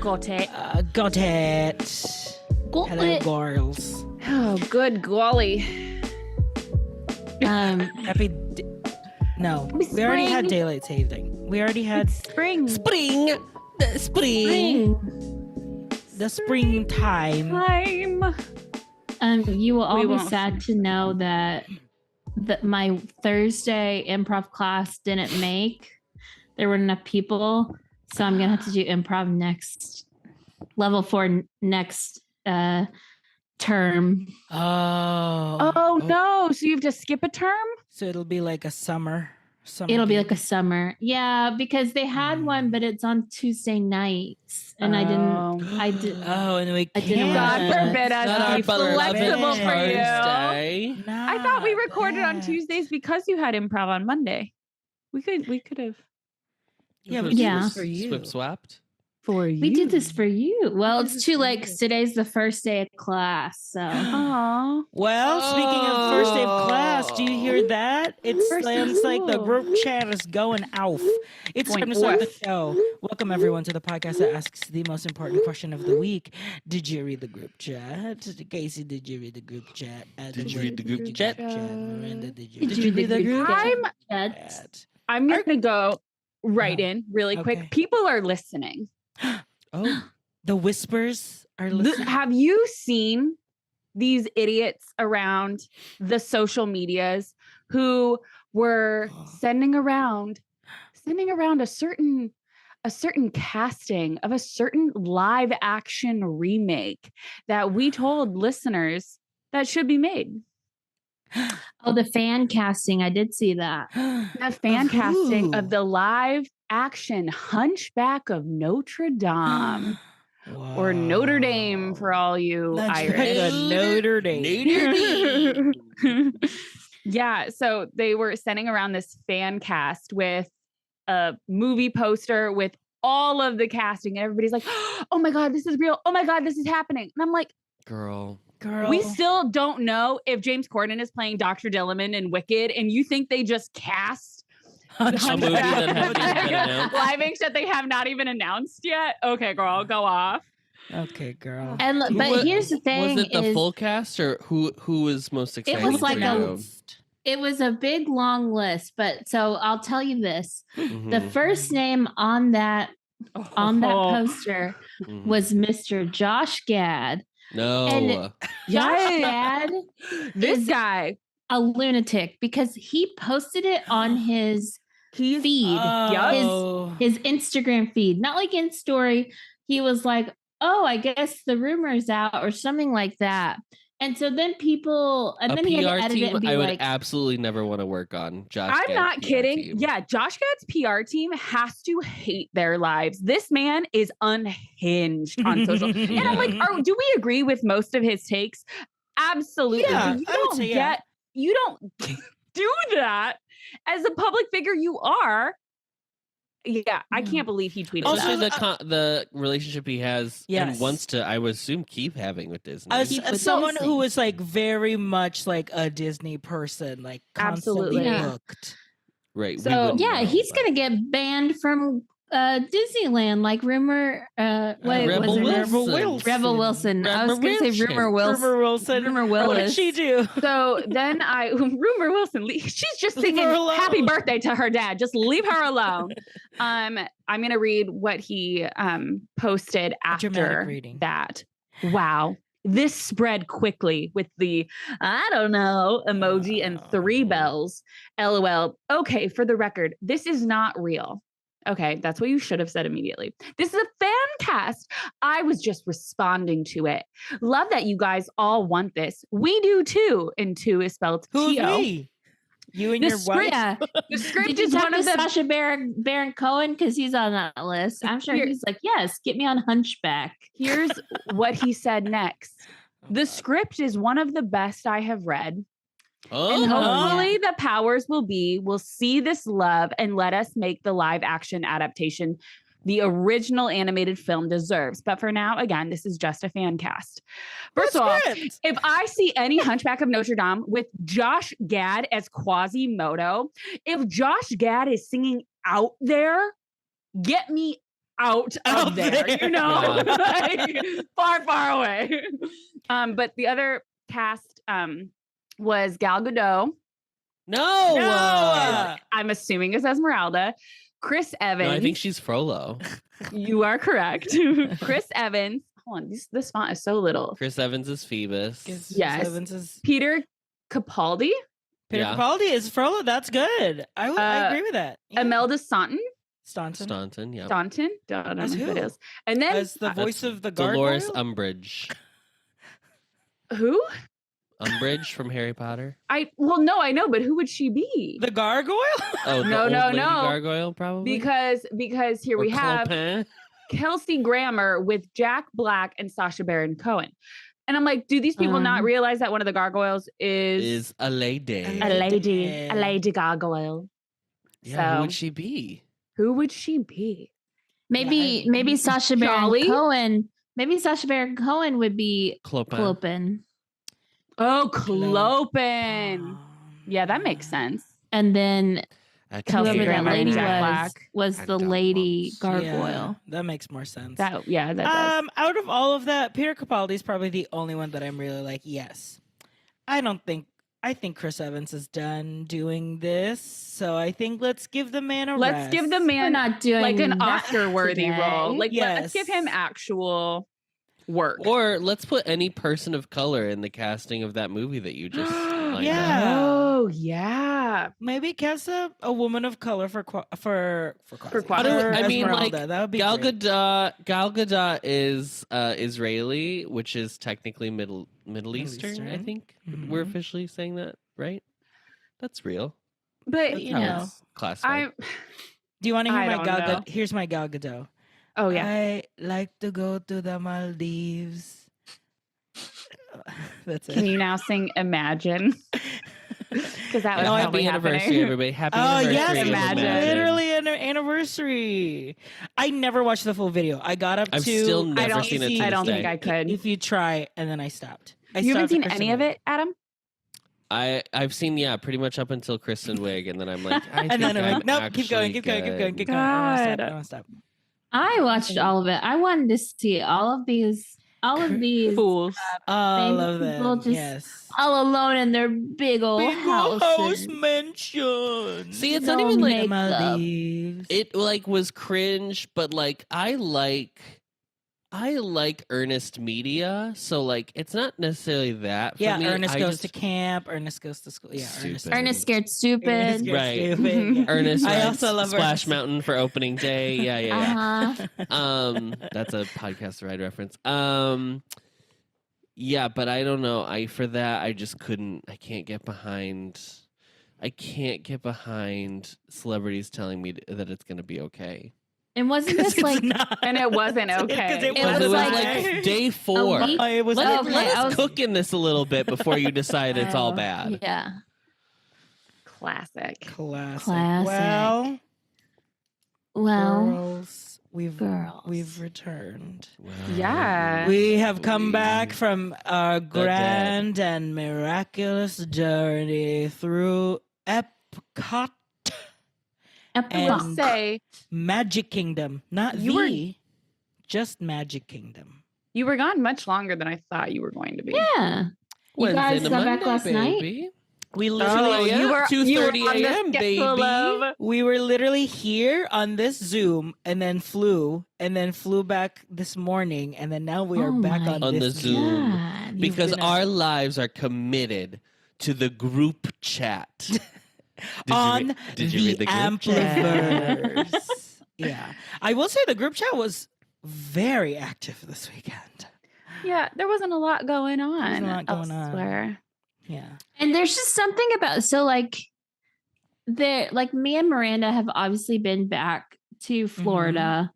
Got it. Got it. Got Hello, it. girls. Oh, good golly. Happy. No, we already had Spring. daylight saving. We already had It's spring. spring. The spring. The springtime. Time. You will all We be won't sad finish to know that my Thursday improv class didn't make. There weren't enough people, so I'm gonna have to do improv next level 4 next term. Oh, no. So you have to skip a term? So it'll be like a summer. It'll be like a summer, yeah, because they had one, but it's on Tuesday nights, and I did. Oh, and we I didn't can't. God forbid us be flexible for you. Thursday. I thought we recorded on Tuesdays because you had improv on Monday. We could have. Yeah, we Yeah. did this for you. Swip swapped. For you. We did this for you. Well, did it's this too for late you. 'cause today's the first day of class, so. Aww. Well, speaking of first day of class, do you hear that? It First day of sounds like the school. group chat is going off. It's time Going to start the off. show. Welcome everyone to the podcast that asks the most important question of the week. Did you read the group chat? Casey, did you read the group chat? Did you read the group chat? Miranda, did you Did you read the group chat? I'm going to go right in really quick. Okay. People are listening. Oh, the whispers are listening. Have you seen these idiots around the social medias who were sending around a certain casting of a certain live action remake that we told listeners that should be made? Oh, the fan casting. I did see that. The fan casting of the live action Hunchback of Notre Dame. Or Notre Dame for all you Irish. Notre Dame. Yeah, so they were sending around this fan cast with a movie poster with all of the casting, and everybody's like, "Oh my god, this is real! Oh my god, this is happening!" And I'm like, Girl. we still don't know if James Corden is playing Dr. Dilliman in Wicked, and you think they just cast A movie that hasn't even been announced. live action that they have not even announced yet? Okay, girl, go off. Okay, girl. And but here's the thing: Was it the is full cast or who was most excited? was like for you? it was a big long list. But so I'll tell you this: Mhm, the first name on that poster mhm. was Mr. Josh Gad. No. And Josh Gad This is guy, a lunatic because he posted it on his he's feed, Oh. his Instagram feed, not like in story. He was like, "Oh, I guess the rumor's out," or something like that. And so then people, and a then he had to PR edit it team and be I would like, absolutely never want to work on. Josh I'm Gad's not PR kidding. team. Yeah, Josh Gad's PR team has to hate their lives. This man is unhinged on social. And I'm like, do we agree with most of his takes? Absolutely. Yeah, But you I would don't say yeah. you don't do that as a public figure you are. Yeah, I can't believe he tweeted Also, that. the relationship he has Yes. and wants to, I would assume, keep having with Disney. As someone who is like very much like a Disney person, like constantly Absolutely. Yeah. booked. Right. So, we wouldn't yeah, know, he's but- gonna get banned from Disneyland, like rumor. Wait, Rebel was it Wilson. Rebel Wilson? I was Rebel gonna say rumor Wilson. Rumor Wilson. Rumor What did Willis. she do? So then Rumor Wilson, she's just Leave singing her alone. happy birthday to her dad. Just leave her alone. I'm going to read what he posted A dramatic after reading. that. Wow. This spread quickly with the, I don't know, emoji and 3 bells. LOL. Okay, for the record, this is not real. Okay, that's what you should have said immediately. This is a fan cast. I was just responding to it. Love that you guys all want this. We do too. And 2 is spelled Who's T-O. we? You and The your script- wife? Yeah. The script Did you is talk one to of the Sacha Baron Cohen because he's on that list? I'm sure Here- he's like, yes, get me on Hunchback. Here's what he said next. The script is one of the best I have read. Oh, And hopefully the powers will see this love and let us make the live action adaptation the original animated film deserves. But for now, again, this is just a fan cast. First of all, Script. if I see any Hunchback of Notre Dame with Josh Gad as Quasimodo, if Josh Gad is singing out there, get me out Out of there, there. you know, like, far, far away. But the other cast was Gal Gadot. No. No! I'm assuming it's Esmeralda. Chris Evans. No, I think she's Frollo. You are correct. Chris Evans. Hold on, this font is so little. Chris Evans is Phoebus. Yes. Evans is Peter Capaldi. Peter Yeah. Capaldi is Frollo. That's good. I agree with that. Yeah. Imelda Staunton. Staunton, yeah. Staunton. Don't know As who that who? is. And then As the voice of the Dolores gargoyle. Umbridge. who? Umbridge from Harry Potter. Well, no, I know, but who would she be? The gargoyle? Oh, the No, old no, lady no. gargoyle, probably. Because here Or we have Clopin. Kelsey Grammer with Jack Black and Sacha Baron Cohen. And I'm like, do these people not realize that one of the gargoyles is a lady. a lady gargoyle? Yeah, who So- would she be? Who would she be? Maybe Sacha Baron Jolly? Cohen. Maybe Sacha Baron Cohen would be Clopin. Clopin. Oh, Clopin. Yeah, that makes sense. And then Kelsey whoever that Grammer and lady Jack Black. was and the Doc lady Waltz. gargoyle. That makes more sense. That does. Out of all of that, Peter Capaldi is probably the only one that I'm really like, yes. I think Chris Evans is done doing this, so I think let's give the man a Let's rest. give the We're man not doing like an that Oscar-worthy today. role. Like, let's give him Yes. actual work. Or let's put any person of color in the casting of that movie that you just lined Yeah. up. Oh, yeah. Maybe cast a woman of color for Quasar. I mean, like, that would be Gal great. Gadot is Israeli, which is technically Middle Eastern, I Eastern. think. Mhm. We're officially saying that, right? That's real. But, That's you how know, it's Classified. Do you want to hear I my don't Gal know. Gadot? Here's my Gal Gadot. oh, yeah. I like to go to the Maldives. That's it. Can you now sing Imagine? Because that was No, probably Happy anniversary, happening. everybody. Happy Oh anniversary. yes, of it's Imagine. literally an anniversary. I never watched the full video. I got up I've to. still I never don't, seen it to I this don't day. think I could. If you try, and then I stopped. You haven't seen at any Kristen of Wiig. it, Adam? I've seen pretty much up until Kristen Wiig, and then I'm like, I And think then I'm like, nope, keep going, actually keep going, keep going, good. keep going. I God. don't want to stop. I watched all of it. I wanted to see all of these Fools. All famous of people them. just Yes. all alone in their big old Big house houses. mansion. See, it's No not even like makeup. Maldives. it like was cringe, but like I like earnest media, so like it's not necessarily that for Yeah, me. Ernest I goes just- to camp. Ernest goes to school. Yeah, Stupid. Ernest Scared Ernest Stupid. Scared Right. Stupid, yeah. Ernest I rides also love Splash Ernest. Mountain for opening day. Yeah. Uh-huh. That's a podcast ride reference. Yeah, but I don't know. I can't get behind celebrities telling me that it's going to be okay. And wasn't this It's like not. And it wasn't okay. It Because was it was like like day 4. week? It was Let Okay, I us was- cook in this a little bit before you decide it's all Oh, bad. yeah. Classic. classic. Classic. Well, Well, girls, we've returned. Wow. Yeah. We have come back We- from our dead. grand and miraculous journey through Epcot, I And- will say, Magic Kingdom, not You were- just Magic Kingdom. you were gone much longer than I thought you were going to be. yeah. You guys Wednesday to got back Monday, last night? baby. We Oh, literally, you were 2:30 on the a.m., schedule baby. of- we were literally here on this Zoom, and then flew back this morning, and then now we are Oh back my on On this the Zoom. God. You've Because been our lives are committed to the group chat. on did you the read the group chat? Ampliverse. Yeah, I will say the group chat was very active this weekend. Yeah, there wasn't a lot going on. wasn't a lot going on. elsewhere. Yeah, And there's just something about like me and Miranda have obviously been back to Florida,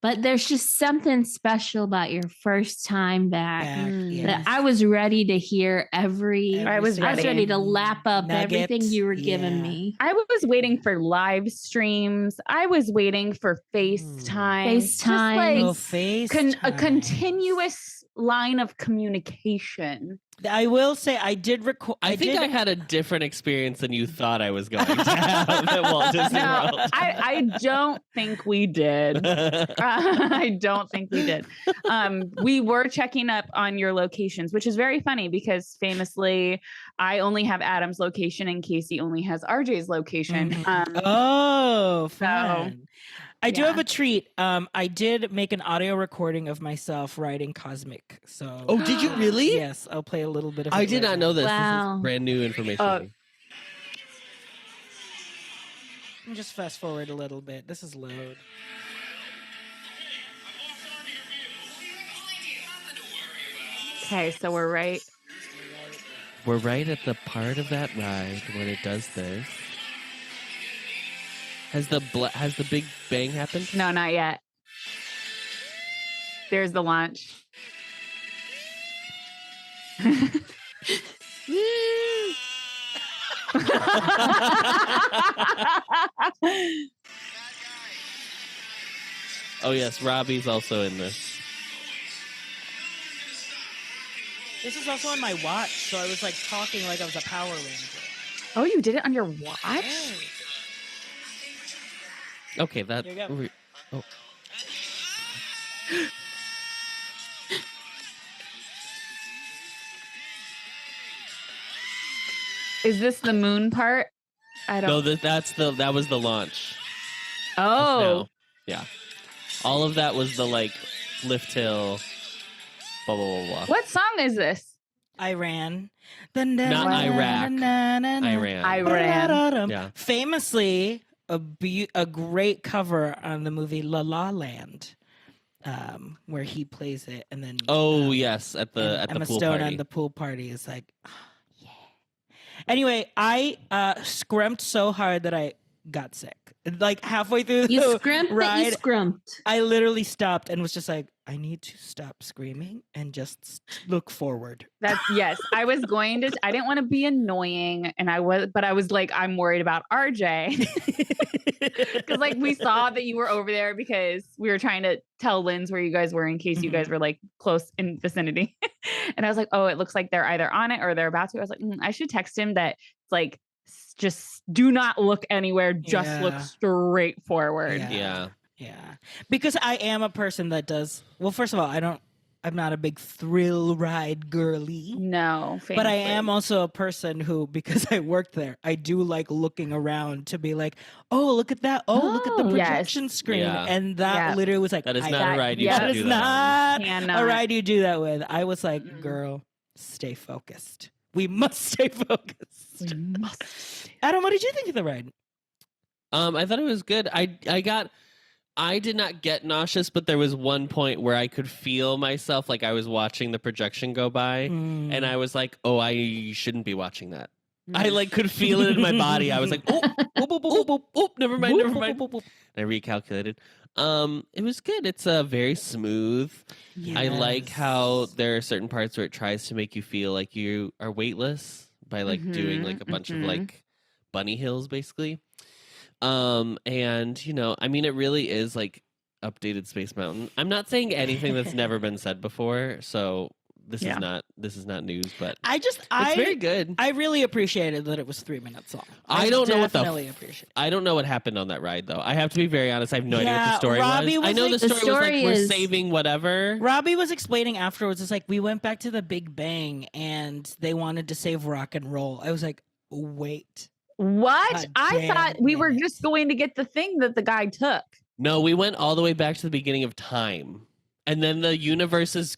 but there's just something special about your first time back. back. Mm. Yes. That I was ready to hear I was I was ready. ready to lap up everything Nuggets, you were giving yeah. me. I was waiting for live streams. I was waiting for FaceTime. FaceTime. Just Oh, like face a continuous line of communication. I will say I did record. I think I had a different experience than you thought I was going to have at Walt Disney No, World. I don't think we did. I don't think we did. We were checking up on your locations, which is very funny because famously, I only have Adam's location and Casey only has RJ's location. Oh, fun. So, I do yeah. have a treat. I did make an audio recording of myself riding Cosmic. So Oh, did you really? yes, I'll play a little bit of it I did right not now. know this. This Wow. is brand new information. to me. Let me just fast forward a little bit. This is load. okay, so we're right. We're right at the part of that ride when it does this. Has the big bang happened? No, not yet. There's the launch. Oh yes, Robbie's also in this. This is also on my watch, so I was like talking like I was a Power Ranger. Oh, you did it on your watch? Yes. Okay, that. Here you go. Oh. Is this the moon part? I don't. No, that was the launch. Oh, No. Yeah. All of that was the like lift hill. Blah blah blah blah. what song is this? Iran. Not Iraq. Iran. Iran. Yeah. Famously, a great cover on the movie La La Land, where he plays it, and then Oh yes, at the and Emma pool Stone party. at the pool party is like, oh, yeah. Anyway, I scrimped so hard that I got sick. Like halfway through You the scrimped, but you ride, scrumped. I literally stopped and was just like, I need to stop screaming and just look forward. That's yes. I was going to. I didn't want to be annoying, and I was like, I'm worried about RJ because like we saw that you were over there because we were trying to tell Linz where you guys were in case you guys were like close in vicinity, and I was like, oh, it looks like they're either on it or they're about to. I was like, I should text him that it's like just do not look anywhere, just look Yeah. straight forward. Yeah. Yeah. Yeah. Because I am a person that does, well, first of all, I'm not a big thrill ride girly. No, But I famously. am also a person who, because I worked there, I do like looking around to be like, oh, look at that. Oh, look at the Yes. projection screen. Yeah. And that Yeah. literally was like, That is I- not that- a ride you yeah, should that do is that on. not Cannot. a ride you do that with. I was like, Mm-mm. girl, stay focused. We must stay focused. Adam, what did you think of the ride? I thought it was good. I did not get nauseous, but there was one point where I could feel myself like I was watching the projection go by, Mm. and I was like, "Oh, I shouldn't be watching that." I like could feel it in my body. I was like, "Oh, never mind, never mind." And I recalculated. It was good. It's very smooth. I like how Yes. there are certain parts where it tries to make you feel like you are weightless by like doing like a bunch of like bunny hills, basically. And you know, I mean, it really is like updated Space Mountain. I'm not saying anything that's never been said before, so this Yeah. is not news, but it's it's very good. I really appreciated that it was 3 minutes long. I don't know what the definitely appreciate. I don't know what happened on that ride though. I have to be very honest. I have no idea what the Yeah, story Robbie was. I was know like- the the story was like story we're is- saving whatever. Robbie was explaining afterwards. It's like we went back to the Big Bang and they wanted to save rock and roll. I was like, wait. What? God I damn thought we were it. just going to get the thing that the guy took. No, we went all the way back to the beginning of time. And then the universe is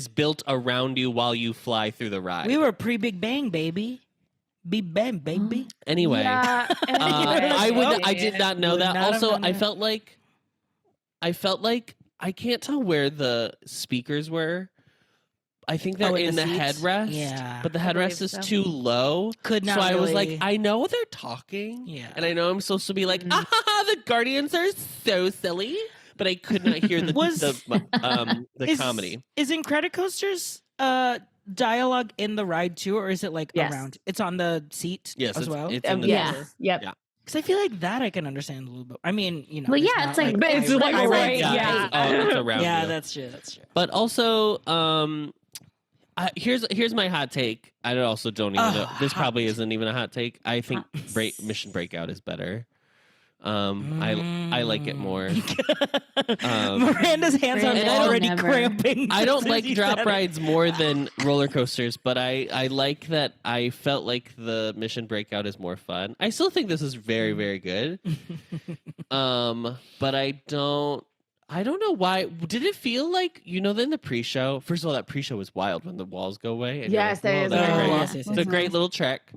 built around you while you fly through the ride. We were pre-Big Bang, baby. Big Bang, baby. Anyway, Yeah, anyway. I did not know Would that. not have Also, known I that. felt like I can't tell where the speakers were. I think they're Oh, in in the the seats? headrest. Yeah. But the I believe headrest is so. too low. Could not So I was like, really- I know they're talking. Yeah. And I know I'm supposed to be like, Mhm. ah, ha, ha, the Guardians are so silly. But I could not hear the Was- the Is- comedy. Is Incredicoaster's dialogue in the ride too, or is it like Yes. around? It's on the seat Yes, as well. it's in the Yes. theater. Yep. Yeah. Because I feel like that I can understand a little bit. I mean, you know. Well, it's yeah, not it's like- But it's I like read- right, Yeah, it's around Yeah, you. that's true. That's true. But also, here's my hot take. I also don't even know. This probably isn't even a hot take. I think Mission Breakout is better. I like it more. Miranda's hands are Really? already Never. cramping. I don't since like you drop said it. rides more than roller coasters, but I like that I felt like the Mission Breakout is more fun. I still think this is very, very good. But I don't know why. Did it feel like, in the pre-show? First of all, that pre-show was wild when the walls go away. And you're Yes, like, that "Whoa, is that's very great." cool. Yes, yes, It's a great little trek.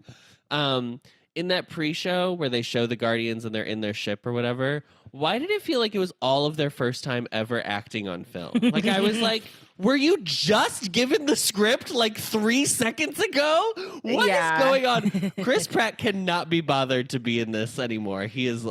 In that pre-show where they show the Guardians and they're in their ship or whatever, why did it feel like it was all of their first time ever acting on film? Like, I was like, were you just given the script like 3 seconds ago? What is going on? Chris Pratt cannot be bothered to be in this anymore. He is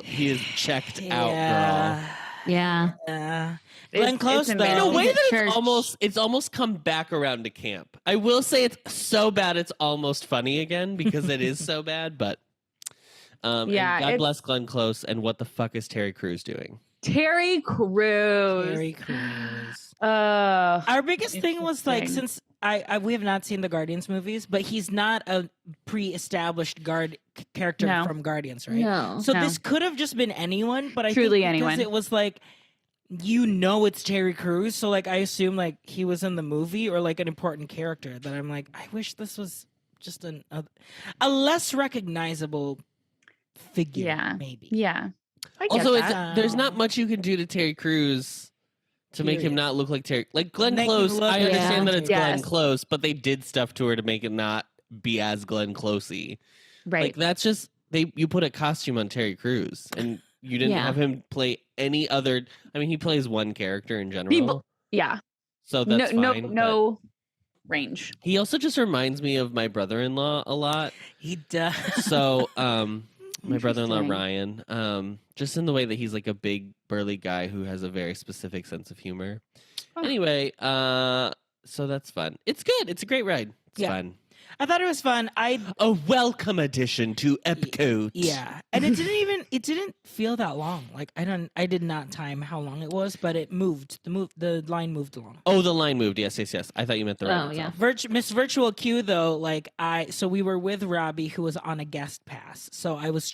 checked out, girl. Yeah. Glenn Close, it's though. In a way He's that at it's almost come back around to camp. I will say it's so bad it's almost funny again because it is so bad, but and God bless Glenn Close, and what the fuck is Terry Crews doing? Terry Crews. Terry Crews. Our Our biggest thing was like, Interesting. since we have not seen the Guardians movies, but he's not a pre-established character No. from Guardians, right? No. So No. this could have just been anyone, but I Truly think because anyone. it was like, it's Terry Crews, so like I assume like he was in the movie or like an important character. That I'm like, I wish this was just a less recognizable figure. Yeah. Maybe. Yeah. I get Also, that. there's not much you can do to Terry Crews to make him Period. not look like Terry. Like Glenn Make him Close, look I like understand that it's Yes. Glenn Close, but they did stuff to her to make it not be as Glenn Closey. Right. Like that's just you put a costume on Terry Crews and you didn't Yeah. have him play any other. I mean, he plays one character in general, yeah. so that's fine. but No range. he also just reminds me of my brother-in-law a lot. He does. So, my brother-in-law Interesting. Ryan, just in the way that he's like a big burly guy who has a very specific sense of humor. Oh. Anyway, so that's fun. It's good. It's a great ride. It's Yeah. fun. I thought it was fun. A welcome addition to Epcot. Yeah, and it didn't feel that long. Like I did not time how long it was, but it moved. The line moved along. Oh, the line moved. Yes. I thought you meant the ride Oh, yeah. itself. Miss Virtual Queue though, so we were with Robbie who was on a guest pass. So I was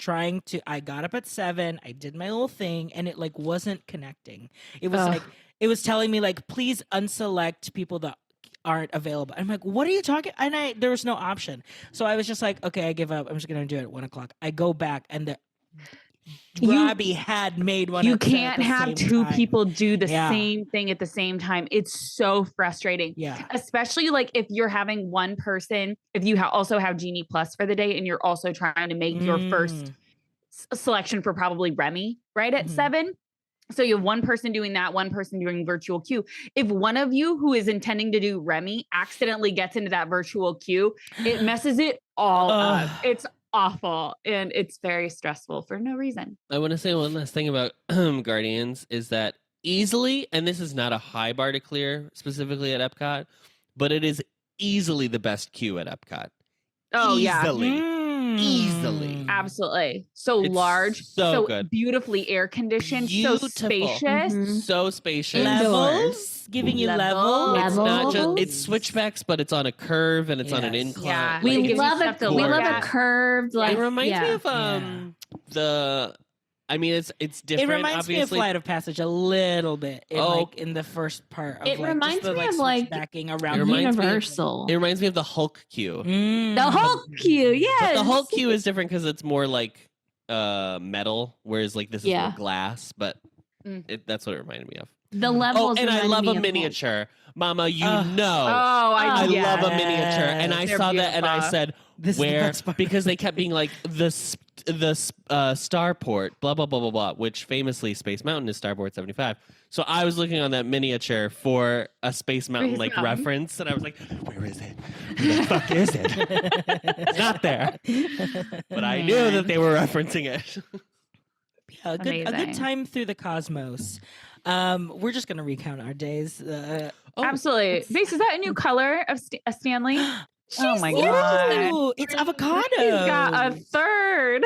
I got up at 7, I did my little thing, and it like wasn't connecting. It was Ugh. it was telling me like, please unselect people that aren't available. I'm like, what are you talking? And there was no option. So I was just like, okay, I give up. I'm just gonna do it at 1:00. I go back and Robbie had made one. You at can't the have same two time. people do the Yeah. same thing at the same time. It's so frustrating. Yeah. Especially like if you're having one person, if you also have Genie Plus for the day and you're also trying to make your first selection for probably Remy right at Mhm. 7. So you have one person doing that, one person doing virtual queue. If one of you who is intending to do Remy accidentally gets into that virtual queue, it messes it all up. Ugh. It's awful and it's very stressful for no reason. I want to say one last thing about Guardians is that easily, and this is not a high bar to clear specifically at Epcot, but it is easily the best queue at Epcot. Oh yeah. Easily. Absolutely. So It's large, so good. beautifully air conditioned, so Beautiful. spacious. Mhm. So spacious. Levels, giving you Levels. levels. It's not just Levels. it's switchbacks, but it's on a curve and it's on an Yes. incline. Yeah. Like, We gives you love stuff to it. We look love at. a curved like. it reminds me yeah. of the. I mean, it's It different. reminds me of obviously. Flight of Passage a little bit. In the first part of It like, reminds just the, me of, like, backing It around. reminds me of- Universal. It reminds me of the Hulk queue. The Hulk queue, yes. But the Hulk queue is different because it's more like metal, whereas like this is Yeah. more glass. But Mm. that's what it reminded me of. The levels. Oh, and I remind love me a of Hulk. miniature, Mama. You Ugh. know, I I yeah. love a miniature, and I They're saw that, and I beautiful. said, This is the "Where?" best part. Because they kept being like the starport, blah blah blah blah blah, which famously Space Mountain is Starport 75. So I was looking on that miniature for a Space Mountain Space like Mountain. reference, and I was like, "Where is it? Where the fuck is it?" It's not there, but I knew that they were referencing it. a good Amazing. time through the cosmos. We're just gonna recount our days. Oh, Absolutely. Base, is that a new color of Stanley? Oh my god. Ooh, it's avocado. He's got a third.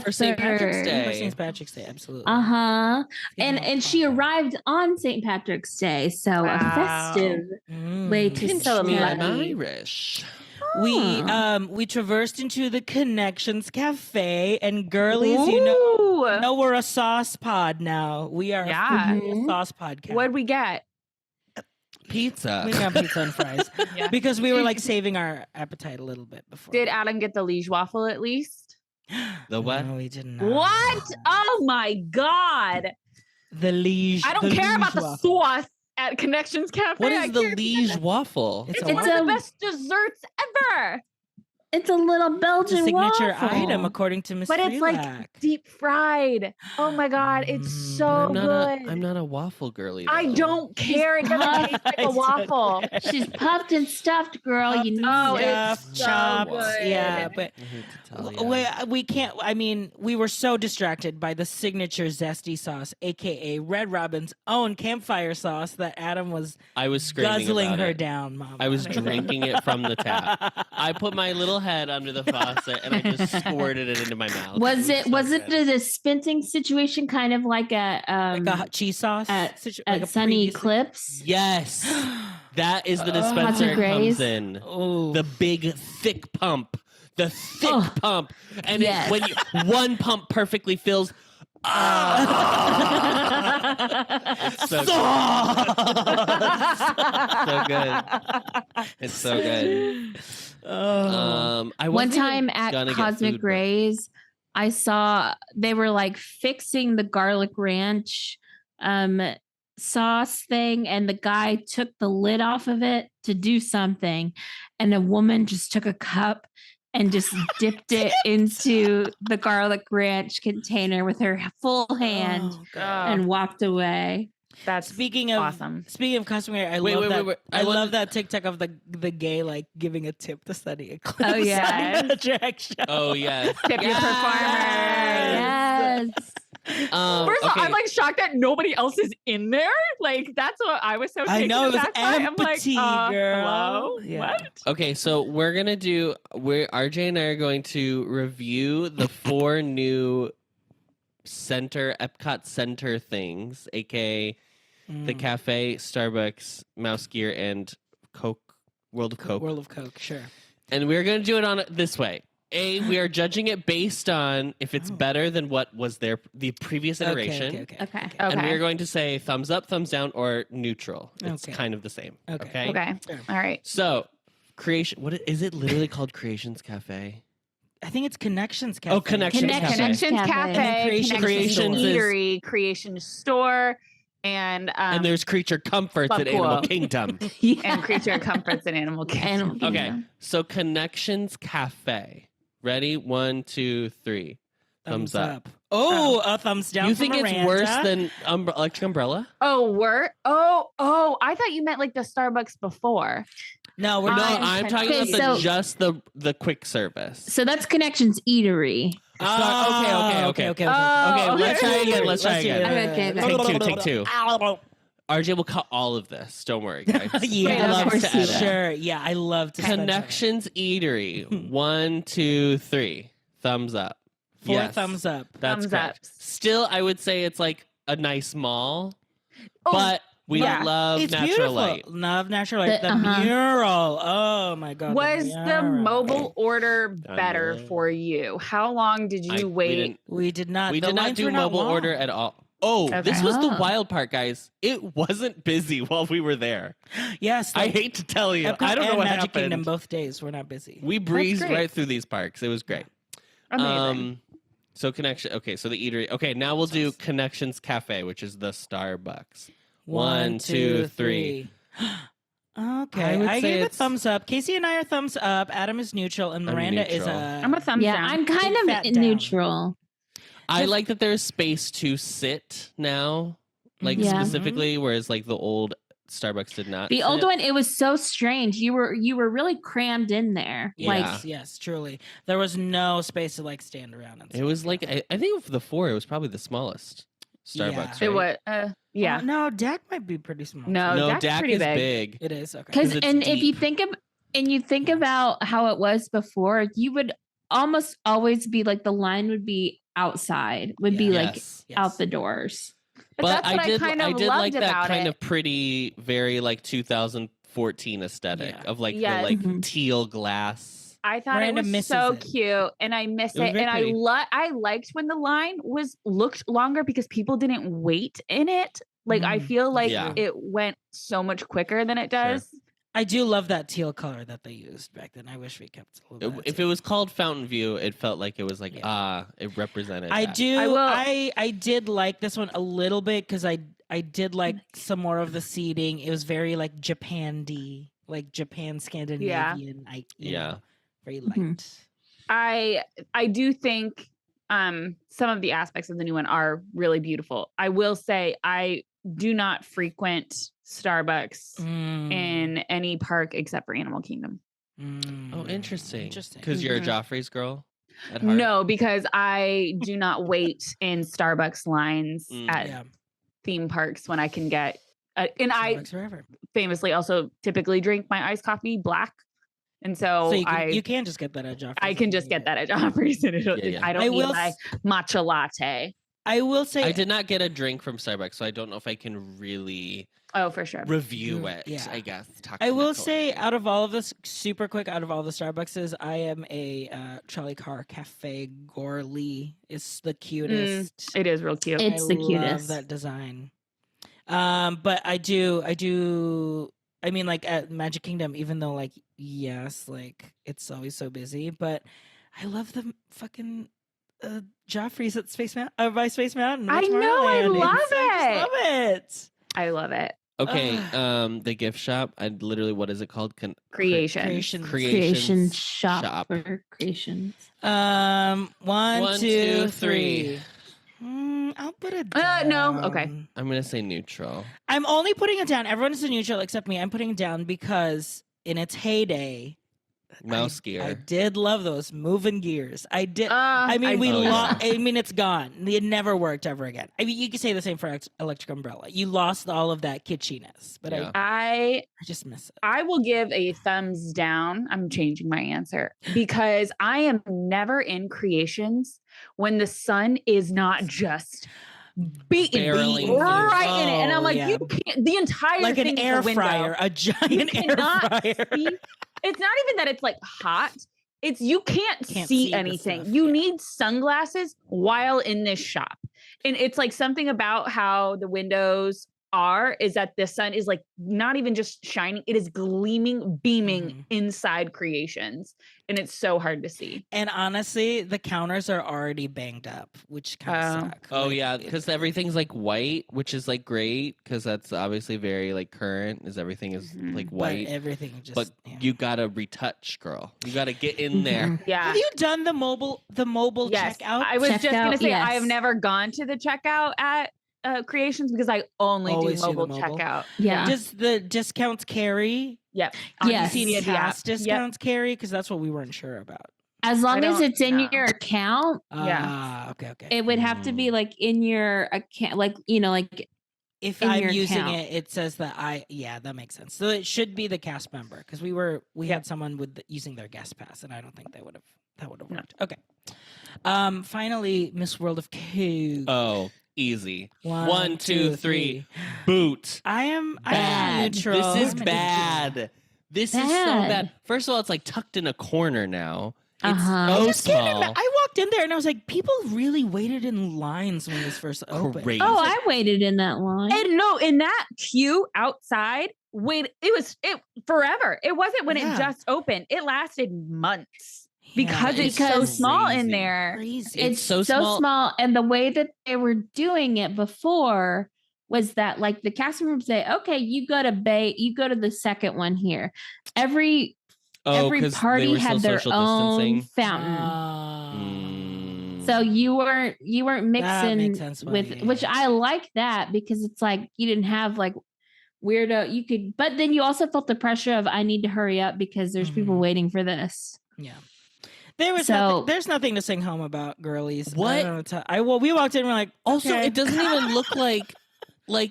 For St. Patrick's third. Day. For St. Patrick's Day, absolutely. Uh-huh. Yeah, And she arrived on St. Patrick's Day, so a festive way to Pinch So me, I'm lucky. Irish. We traversed into the Connections Cafe, and girlies, you know we're a sauce pod now. We are Yeah. a sauce podcast. What'd we get? Pizza. We got pizza and fries Yeah. because we were like saving our appetite a little bit before. Did Adam get the liege waffle at least? The what? No, we did not. What? Oh my God. The liege. I don't care about the sauce at Connections Cafe. What I is the care- liege waffle? It's It's a one of the best desserts ever. It's a little Belgian signature waffle. item, according to Miss But it's like Frelak. deep fried. Oh my God. It's so good. I'm not a waffle girly. I though. don't care. It doesn't taste like I a don't waffle. care. She's puffed and stuffed, girl. You know Oh, it. it's Stuffed, so chopped, good. yeah, but I hate to tell ya. we can't. I mean, we were so distracted by the signature zesty sauce, aka Red Robin's own campfire sauce, that Adam was I was screaming guzzling about her it. down. Mama. I was drinking it from the tap. I put my little head under the faucet and I just squirted it into my mouth. Was it so a good. dispensing situation, kind of like a like a hot cheese sauce at like a Sunny previous- Eclipse? Yes, that is the Hot dispenser and it comes Grays. in. Oh, The big thick pump, the thick Oh. pump, and Yes. when one pump perfectly fills. It's so good. It's so good. I One wasn't time even at gonna get Cosmic food, but- Rays, I saw they were like fixing the garlic ranch sauce thing, and the guy took the lid off of it to do something, and a woman just took a cup and just dipped it into the garlic ranch container with her full hand Oh, God. and walked away. That's Speaking of awesome. Speaking of Cosmic Ray, I Wait, love wait, that. wait, wait. I I love that TikTok of the gay like giving a tip to Sunny Eclipse. Oh, yes. on the drag show. Oh yes. Tip your performer. Yes. First of all, I'm like shocked that nobody else is in there. Like that's what I was so. I taken know, it was aback by. I'm like, empty, girl. Hello? Yeah. What? Okay, so RJ and I are going to review the 4 new Epcot Center things, aka the cafe, Starbucks, Mouse Gear, and Coke, World of Coke. World of Coke, sure. And we're going to do it on this way. We are judging it based on if it's better than what was the previous iteration. Okay. And we are going to say thumbs up, thumbs down, or neutral. It's Okay. kind of the same. Okay. Okay. Sure. All right. So, is it literally called Creations Cafe? I think it's Connections Cafe. Oh, Connections Cafe. Connections Cafe. Cafe, And then Connections Creations is- Eatery, Creation Store, and there's Creature Comforts at Buckle. Animal Kingdom. and Creature Comforts and Animal Kingdom. Animal Okay, Kingdom. so Connections Cafe. Ready? 1, 2, 3. Thumbs up. Oh, a thumbs down. You from think it's Miranda. worse than Electric Umbrella? Oh, I thought you meant like the Starbucks before. No, we're No, not. I'm talking Okay, about so- just the quick service. So that's Connections Eatery. Okay. okay. Oh, Okay, let's try okay. again. Let's try again. Okay. Take two. RJ will cut all of this. Don't worry, guys. Yeah, Of loves course to you edit. will. Sure. Yeah, I love to spend time. Connections Eatery. 1, 2, 3. Thumbs up. 4 Yes, thumbs up. That's Thumbs correct. up. Still, I would say it's like a nice mall, Oh, but we yeah. love It's natural beautiful. light. Love natural light. The- The uh-huh. mural. Oh my god. Was the mural. mobile order I better know. for you? How long did you wait? We did not. We the did not lines do were not mobile long. order at all. Oh, Okay. this was the Oh. wild part, guys. It wasn't busy while we were there. Yes. I hate to tell you. Epcot I don't know and what Magic happened. Kingdom both days were not busy. We breezed great. right through these parks. It was great. Amazing. So connection. Okay, so the eatery. Okay, now we'll do Connections Cafe, which is the Starbucks. 1, 2, 3. Okay, I would I say gave it it's- thumbs up. Casey and I are thumbs up. Adam is neutral, and I'm Miranda is neutral. a. I'm a thumbs Yeah, down. I'm kind Big fat of down. neutral. I like that there's space to sit now, like Yeah. specifically, whereas like the old Starbucks did not. The old sit. one, it was so strange. You were really crammed in there. Yeah. Like Yes, truly. There was no space to like stand around. And It was like I think of the 4, it was probably the smallest Starbucks. Yeah. Right? It was. Yeah. no, DAC might be pretty small. No, No, Dak's DAC pretty is big. big. It is okay. because it's and if you deep. think of and you think about how it was before, you would almost always be like the line would be outside, would be like Yes. out the doors. But that's what I kind of I did loved like that about kind it. of pretty, very like 2014 aesthetic Yeah. of like Yes. the like Mhm. teal glass. I thought Miranda it was misses so it. cute, and I miss It was it. very And pretty. I liked when the line looked longer because people didn't wait in it. Like I Mm, feel like Yeah. it went so much quicker than it does. I do love that teal color that they used back then. I wish we kept a little bit of If teal. it was called Fountain View, it felt like it was like Yeah. it represented. I that. do. I will- I did like this one a little bit because I did like some more of the seating. It was very like Japan-y, like Japan Scandinavian. You know, very light. Mhm. I do think some of the aspects of the new one are really beautiful. I will say I do not frequent Starbucks Mm, in any park except for Animal Kingdom. Oh, interesting. Interesting. Because you're a Mhm. Joffrey's girl at heart. No, because I do not wait in Starbucks lines at Yeah. theme parks when I can get. And I Starbucks forever. famously also typically drink my iced coffee black, and so, So you can just get that at Joffrey's. I if can you just need get it. that at Joffrey's, and Yeah. I don't I need will my matcha latte. I will say. I did not get a drink from Starbucks, so I don't know if I can really Oh, for sure. review Yeah. it. Yeah. I guess. I will technically. say, out of all of this, super quick, out of all the Starbuckses, I am a Charlie Carr Cafe Gorley. It's the cutest. It is real cute. It's the I love cutest. that design. But I do. I mean, like at Magic Kingdom, even though, like, yes, like it's always so busy, but I love the fucking Joffrey's at by Space Mountain. I with know, I Tomorrowland. love I just love it. I love it. Okay, Ugh. the gift shop. I literally, what is it called? Creations. Creation shop, shop. for creations. One, One, two, two, three. I'll put it down. No, okay. I'm gonna say neutral. I'm only putting it down. Everyone is a neutral except me. I'm putting it down because in its heyday, Mouse I gear. did love those moving gears. I did. I mean, do. I mean, it's gone. It never worked ever again. I mean, you could say the same for Electric Umbrella. You lost all of that kitschiness, but Yeah. I just miss it. I will give a thumbs down. I'm changing my answer because I am never in Creations when the sun is not just beating Barreling me right in it, and I'm through. like, Oh, you can't. The entire Like thing an is air the window. fryer, a giant You air cannot fryer. see. It's not even that it's like hot. It's you can't see see the anything. stuff, You yeah. need sunglasses while in this shop. And it's like something about how the windows is that the sun is like not even just shining, it is gleaming, beaming Mhm. inside Creations. And it's so hard to see. And honestly, the counters are already banged up, which kind of suck. Oh Like, yeah, because everything's like white, which is like great because that's obviously very like current. Is everything is Mhm. like but white, everything just. but yeah. you gotta retouch, girl. You gotta get in there. Mhm. Yeah. Have you done the mobile Yes. checkout? I was just Checkout, gonna say I have yes. never gone to the checkout at Creations because I only Always do do the mobile mobile? checkout. Yeah. Does the discounts carry? Yep. Yes. Have you seen the app. past discounts carry? Because that's what we weren't sure about. As long as don't it's in know. your account, Ah, okay. it would have to be like in your account, like, you know, like If in I'm your using account. it, it says that that makes sense. So it should be the cast member because we had someone using their guest pass, and I don't think that would have No. worked. Okay. Finally, Miss World of Code. Oh, easy. One, One, two, three. Boot. I am Bad. neutral. This is I'm a bad. This is so Bad. bad. First of all, it's like tucked in a corner now. It's Uh-huh. so I just can't small. I walked in there and I was like, people really waited in lines when this first opened. Crazy. Oh, I waited in that line. And no, in that queue outside, it was forever. It wasn't when Yeah. it just opened. It lasted months because Yeah, it's so because- small in Crazy. there. crazy. It's so small. And the way that they were doing it before was that like the cast member would say, okay, you go to the second one here. Every 'cause they party were still had their social own distancing. fountain. Mm. So you weren't That makes mixing sense, with, buddy. which I like that because it's like you didn't have like weirdo, but then you also felt the pressure of I need to hurry up because there's people Mhm. waiting for this. Yeah. There's nothing to sing home about, girlies. I What? don't know we walked in and we're like, Also, okay. it doesn't even look like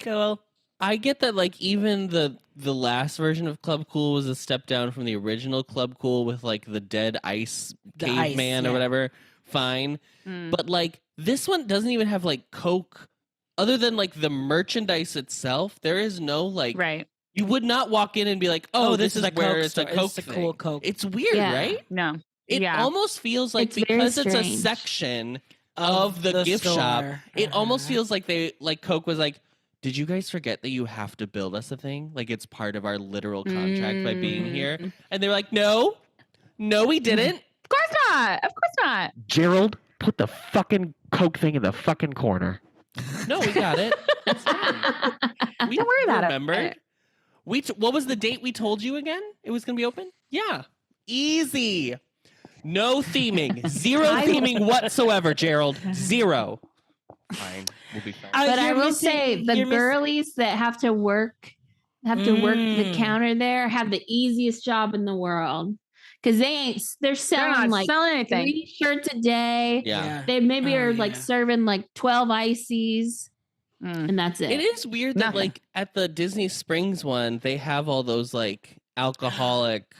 Cool. I get that, like, even the last version of Club Cool was a step down from the original Club Cool with like the dead ice caveman or whatever. Fine. But like this one doesn't even have like Coke other than like the merchandise itself. There is no like you would not walk in and be like, oh, this is where it's a Coke thing. Cool Coke. It's weird, right? No. It almost feels like, because it's a section of the gift shop, it almost feels like they like Coke was like, did you guys forget that you have to build us a thing? Like it's part of our literal contract by being here. And they're like, no, we didn't. Of course not. Of course not. Gerald, put the fucking Coke thing in the fucking corner. No, we got it. We Don't worry about it. What was the date we told you again? It was going to be open? Yeah. Easy. No theming. Zero theming whatsoever, Gerald. Zero. Fine. We'll be fine. But I will say the girlies that have to work the counter there have the easiest job in the world. Because they're selling like selling 3 shirts a day. Yeah. They maybe are like serving like 12 ices. And that's it. It is weird that like at the Disney Springs one, they have all those like alcoholic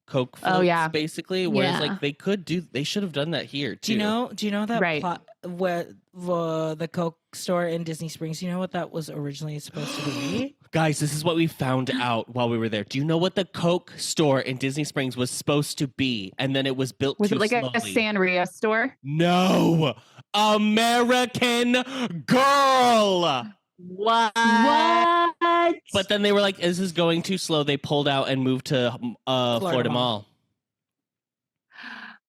Coke floats, basically. Whereas like they should have done that here too. Do you know that plot where the Coke store in Disney Springs? You know what that was originally supposed to be? Guys, this is what we found out while we were there. Do you know what the Coke store in Disney Springs was supposed to be? And then it was built Was too it like slowly. a Sanrio store? No. American Girl. What? But then they were like, this is going too slow. They pulled out and moved to Florida Mall.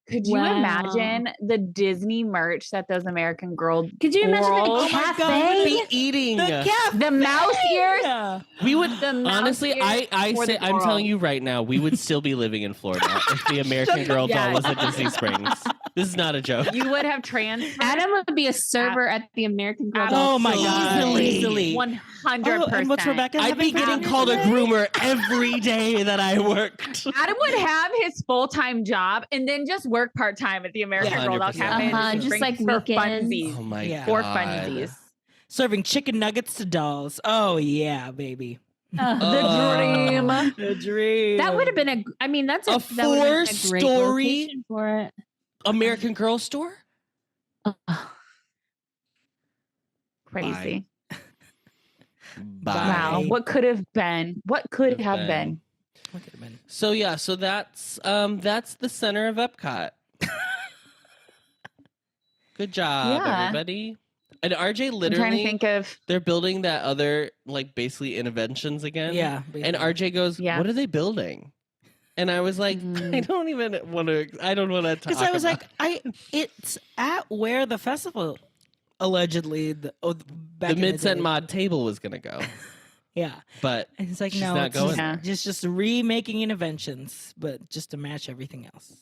Could you imagine the Disney merch that those American Girl Could you imagine the cafe? We'd be eating the mouse ears? We would honestly. I'm telling you right now, we would still be living in Florida if the American Girl doll was at Disney Springs. This is not a joke. You would have transferred. Adam would be a server at the American Girl. Oh my god! Easily. 100%. And what's Rebecca? I'd be getting called a groomer every day that I worked. Adam would have his full-time job and then just work part-time at the American Girl Doll Cafe. Just like for weekends. funsies. Oh my god. For funsies. Serving chicken nuggets to dolls. Oh yeah, baby. The dream. The dream. That would have been that's a that would have been a great 4-story location for it. American Girl store? Crazy. Bye. Wow. What could have been? What could have been? So yeah, so that's the center of Epcot. Good job, everybody. And RJ literally, I'm trying to think of. they're building that other like basically interventions again. Yeah. And RJ goes, what are they building? And I was like, I don't want to talk. Because I was like, it's at where the festival allegedly the Mid-Cent Mod table was gonna go. Yeah, but and it's like she's no, not it's going. just remaking interventions, but just to match everything else.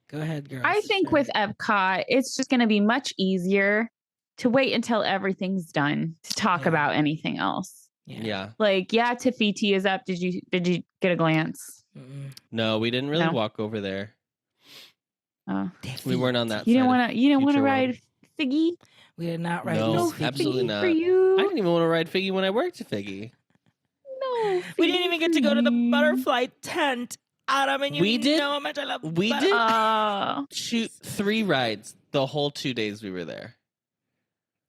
Go ahead, girls. I think with Epcot, it's just going to be much easier to wait until everything's done to talk about anything else. Yeah. Like, Tiffy T is up. Did you get a glance? No, we didn't really walk over there. We weren't on that. You didn't want to ride Figgy? We did not ride. No, Figgy absolutely not. For you. I didn't even want to ride Figgy when I worked at Figgy. No, we didn't even get to go to the butterfly tent. Adam, and you know how much I love. We did shoot 3 rides the whole 2 days we were there,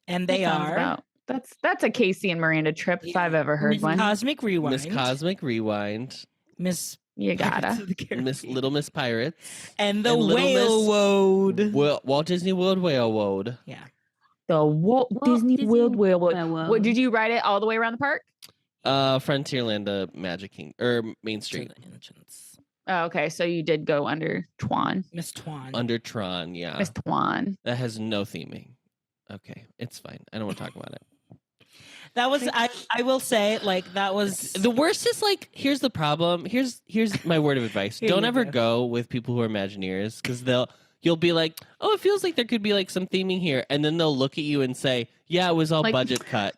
and they are. That's a Casey and Miranda trip if I've ever heard one. Cosmic Rewind. Miss Cosmic Rewind. Miss. You gotta. Little Miss Pirates. And the Whale Road. Walt Disney World Whale Road. Yeah. The Walt Disney World Whale Road. What, did you ride it all the way around the park? Frontierland, Magic King, or Main Street. Oh, okay. So you did go under Twan. Miss Twan. Under Tron, yeah. Miss Twan. That has no theming. Okay, it's fine. I don't want to talk about it. That was I will say, like, that was the worst. Is like, here's the problem. Here's my word of advice. Don't ever go with people who are Imagineers, because you'll be like, oh, it feels like there could be like some theming here, and then they'll look at you and say, yeah, it was all budget cut.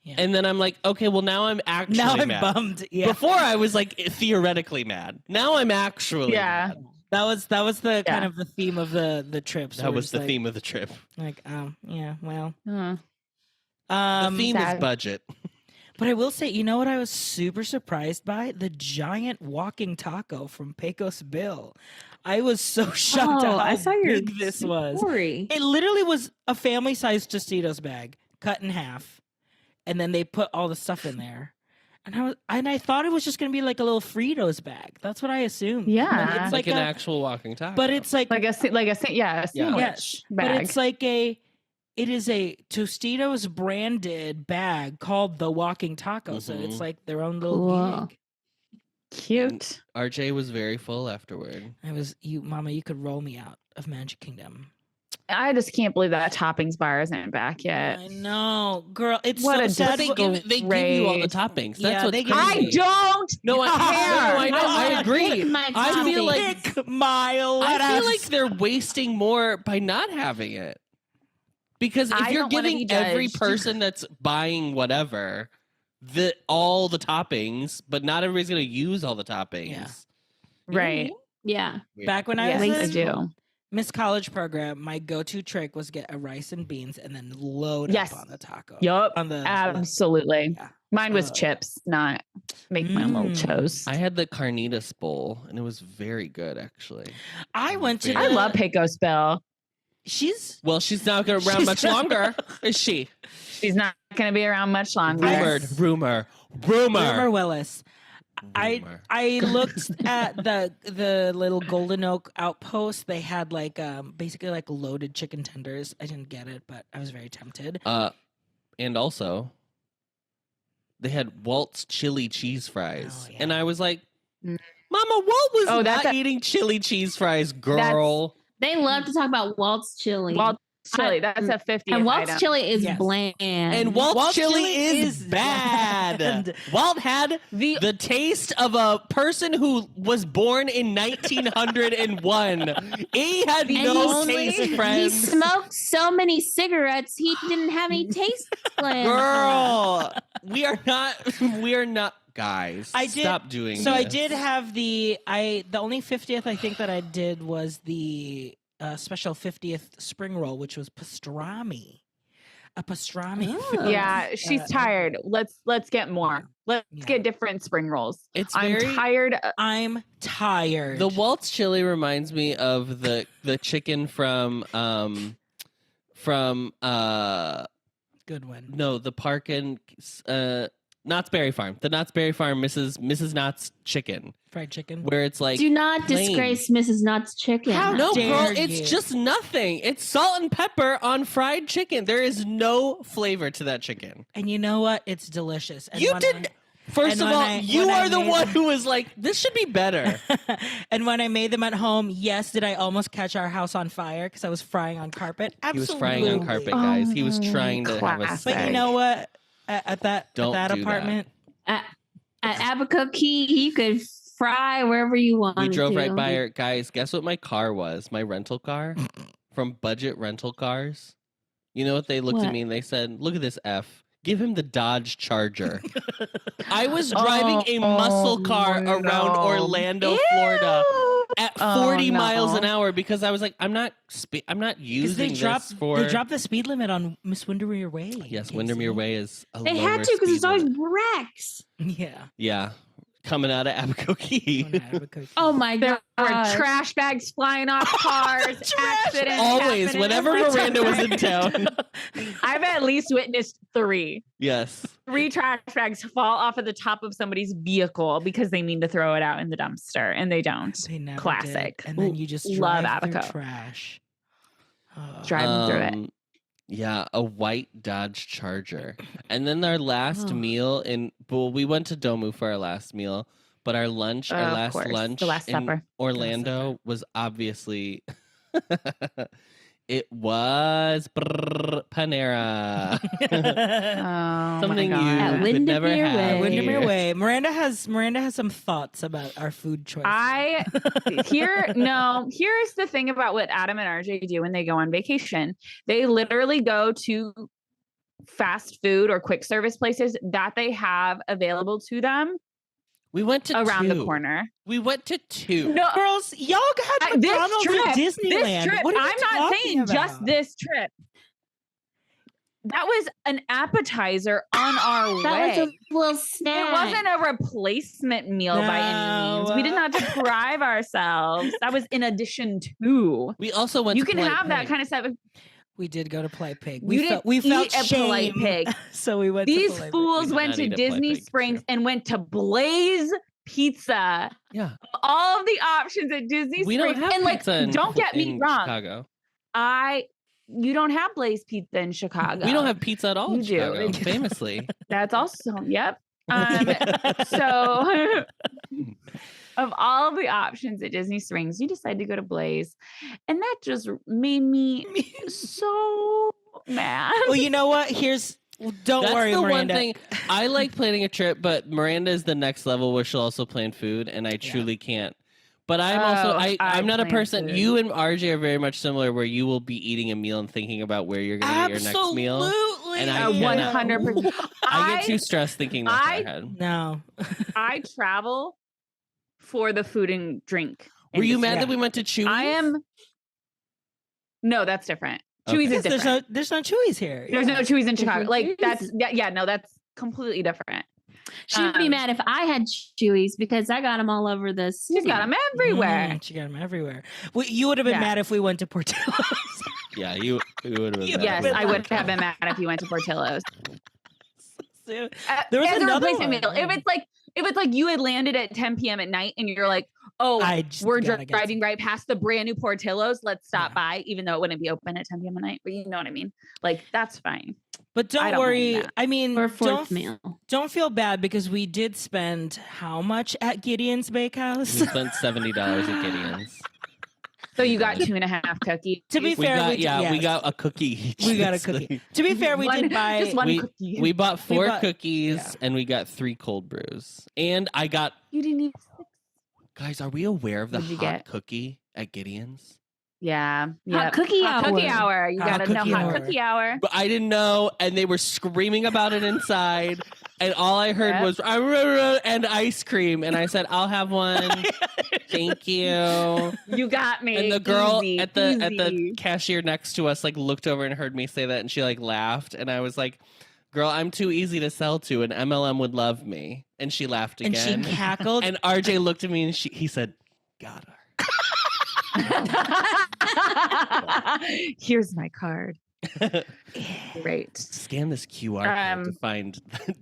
Yeah. And then I'm like, okay, well now I'm actually mad. Bummed. Yeah. Before I was like theoretically mad. Now I'm actually mad. That was the kind of the theme of the trip. So that was the theme of the trip. Like, yeah, well. The theme is budget. But I will say, you know what I was super surprised by? The giant walking taco from Pecos Bill. I was so shocked at I how saw your big this was. story. It literally was a family-sized Tostitos bag cut in half, and then they put all the stuff in there. And I thought it was just gonna be like a little Fritos bag. That's what I assumed. Yeah. But it's like an a, actual walking taco. but it's like a sandwich yes, but bag. it's like it is a Tostitos branded bag called the Walking Taco. So it's Mhm. like their own little Cool. gig. Cute. RJ was very full afterward. Mama, you could roll me out of Magic Kingdom. I just can't believe that toppings bar isn't back yet. I know, girl. It's What so a sad. They give you all the Great. toppings. That's Yeah, what's they give crazy. I don't No, I know. I wanna agree. pick my I feel like Pick Mile. I feel like they're wasting more by not having it. Because if I you're don't wanna giving be every judged. person that's buying whatever all the toppings, but not everybody's going to use all the toppings. Yeah. Right. Yeah. Back when I Yes, was I in do. Miss College program, my go-to trick was get a rice and beans and then load Yes. up on the taco. Yup. On the Absolutely. Yeah. Mine was Oh. chips, not make my own little Mm. toast. I had the carnitas bowl, and it was very good, actually. I went to. I the- love Pecos Bill. She's. Well, she's not going to around She's much not- longer, is she? She's not going to be around much longer. Rumor. Rumor Willis. Rumor. I looked at the little Golden Oak outpost. They had like basically like loaded chicken tenders. I didn't get it, but I was very tempted. And also, they had Walt's chili cheese fries. Oh, yeah. And I was like, Mm. Mama, Walt was that's not a- eating chili cheese fries, girl. They love to talk about Walt's chili. Walt's chili. That's a 50th and Walt's item. chili is Yes. bland. And Walt's chili is bad. bland. Walt had The the taste of a person who was born in 1901. He had And no he- taste, he friends. smoked so many cigarettes, he didn't have any taste left. Girl, we are not guys. I did- Stop doing So I this. did have the only 50th I think that I did was the special 50th spring roll, which was pastrami. A pastrami. Oh. yeah, she's tired. Let's get more. Let's Yeah. get different spring rolls. It's I'm very tired. I'm tired. The Walt's chili reminds me of the chicken from Good one. no, the park in Knott's Berry Farm. The Knott's Berry Farm Mrs. Knott's chicken, Fried chicken. where it's like Do not plain. disgrace Mrs. Knott's chicken. How no, girl, dare it's you. just nothing. It's salt and pepper on fried chicken. There is no flavor to that chicken. And you know what? It's delicious. And You when did. First and of when all, I- you when I are the made one them- who was like, "This should be better." and when I made them at home, yes, did I almost catch our house on fire because I was frying on carpet? He was Absolutely. frying on carpet, guys. He was trying to have a classic. But you know what? At that Don't do that. apartment, At Albuquerque, you could fry wherever you want. We drove right by her. Guys, guess what my car was? My rental car from Budget Rental Cars. You know what? They looked at What? me and they said, "Look at this F. Give him the Dodge Charger." I was driving a muscle car around no. Orlando, Florida at 40 Oh, miles an no. hour because I was like, I'm not because using they dropped this for. they dropped the speed limit on Miss Windermere Way. Yes, Casey. Windermere Way is a They lower had to because speed it's always limit. wrecks. Yeah. Yeah, coming out of Albuquerque. Oh my There were god! trash bags flying off cars. Accidents. Always, happening whenever every Miranda was time. in town. I've at least witnessed 3 Yes. trash bags fall off of the top of somebody's vehicle because they mean to throw it out in the dumpster and they don't. They never Classic. did. And then you just Love drive through Abaco. trash. Oh. Driving through it. Yeah, a white Dodge Charger. And then our last Oh. meal we went to Domu for our last meal, but our lunch, our Of last course, lunch the Last in Supper. Orlando was obviously it was Panera. Oh, Something my you God. At could never Windermere have. Way. Windermere here. Way. Miranda has some thoughts about our food choices. Here's the thing about what Adam and RJ do when they go on vacation. They literally go to fast food or quick service places that they have available to them We went to around 2. the corner. We went to 2. No, Girls, y'all got this McDonald's trip, at Disneyland. this trip. What are you I'm not talking saying just about? this trip. That was an appetizer on our That way. was a little snack. It wasn't a replacement meal by any means. We did not deprive ourselves. That was in addition to. We also went. You to can Polite have that Pig. kind of stuff. We did go to Polite Pig. You didn't we felt eat at shame. Polite Pig. So we went to These Polite Pig. fools did went not to eat at Polite Disney Pig, Springs true. and went to Blaze Pizza. Yeah, All of the options at Disney we Springs. don't have and like, pizza. don't get me in wrong. Chicago. You don't have Blaze Pizza in Chicago. We don't have pizza at all You in do. Chicago, famously. That's also, yep. So of all of the options at Disney Springs, you decide to go to Blaze. And that just made me so mad. Well, you know what? Don't That's worry, the Miranda. one thing. I like planning a trip, but Miranda is the next level where she'll also plan food, and I truly can't. But I'm also I'm not a plan person. food. You and RJ are very much similar, where you will be eating a meal and thinking about where you're going to get your next meal. Absolutely. And I cannot. 100%. I get too stressed thinking that I- in my head. No. I travel for the food and drink. Were you industry. mad that we went to Chewy's? I am. No, that's different. Okay. Chewy's is Yes, different. there's no Chewy's here. There's no Chewy's in Chicago. no Like Chewy's. that's completely different. She would be Um, mad if I had Chewies because I got them all over the city. She's got them everywhere. She got them everywhere. Well, you would have been Yeah. mad if we went to Portillo's. Yeah, you would have been. You- mad. Yes, been I would like- have been mad if you went to Portillo's. There was As a another replacement one. meal. If it's like you had landed at 10 p.m. at night and you're like, oh, I just we're gotta get driving some- right past the brand new Portillo's. Let's stop Yeah. by, even though it wouldn't be open at 10 p.m. at night. But you know what I mean? Like, that's fine. But I don't don't worry. mind that. I mean, Or a fourth don't meal. don't feel bad because we did spend how much at Gideon's Bakehouse? We spent $70 at Gideon's. So you got 2.5 cookies. To be We fair, got, we did, we yes. got a cookie each. We got a basically. cookie. To be fair, we did buy just one we, cookie. We bought four bought- cookies yeah. and we got 3 cold brews. And I got, You didn't eat. guys, are we aware of the What'd you hot get? cookie at Gideon's? Yeah. Hot cookie Hot cookie hour. hour. You Hot gotta know cookie hot hour. cookie hour. But I didn't know, and they were screaming about it inside. And all I heard Yep. was and ice cream. And I said, I'll have one. Thank you. You got me. And the girl Easy, at the easy. cashier next to us like looked over and heard me say that, and she like laughed. And I was like, "Girl, I'm too easy to sell to, and MLM would love me." And she laughed and again. she cackled. And RJ looked at me and he said, "Got her." Here's my card. Great. Scan this QR code to find.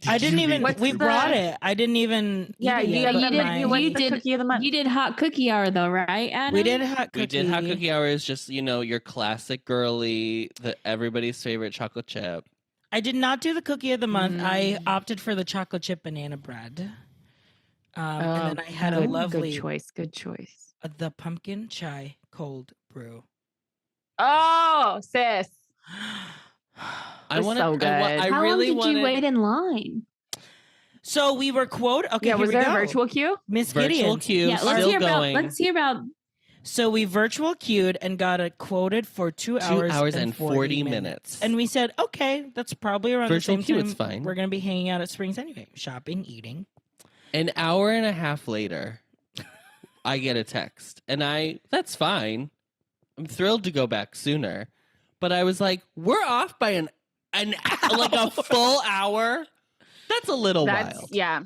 I didn't even. What's We the- brought it. I didn't even. Yeah, eat it you, yet, you but did. my- What's you the did- cookie of the month? You did hot cookie hour though, right, Adam? We did hot cookie. We did hot cookie hours, just your classic girly, everybody's favorite chocolate chip. I did not do the cookie of the month. I Mm. opted for the chocolate chip banana bread. Oh, And then I had a good- lovely good choice. Good choice. the pumpkin chai cold brew. Oh, sis. I was want so good. I How really long did wanted you wait in line? So we were quoted. Okay, Yeah, here was we there go. a virtual queue? Miss virtual Gideon. queue Yeah, let's still hear going. about. Let's hear about. So we virtual queued and got it quoted for 2 hours, 2 hours and 40 minutes. And we said, okay, that's probably around Virtual the queue, same time it's fine. we're going to be hanging out at Springs anyway, shopping, eating. An hour and a half later, I get a text, and that's fine. I'm thrilled to go back sooner, but I was like, we're off by an like a full hour. That's a little That's wild. yeah.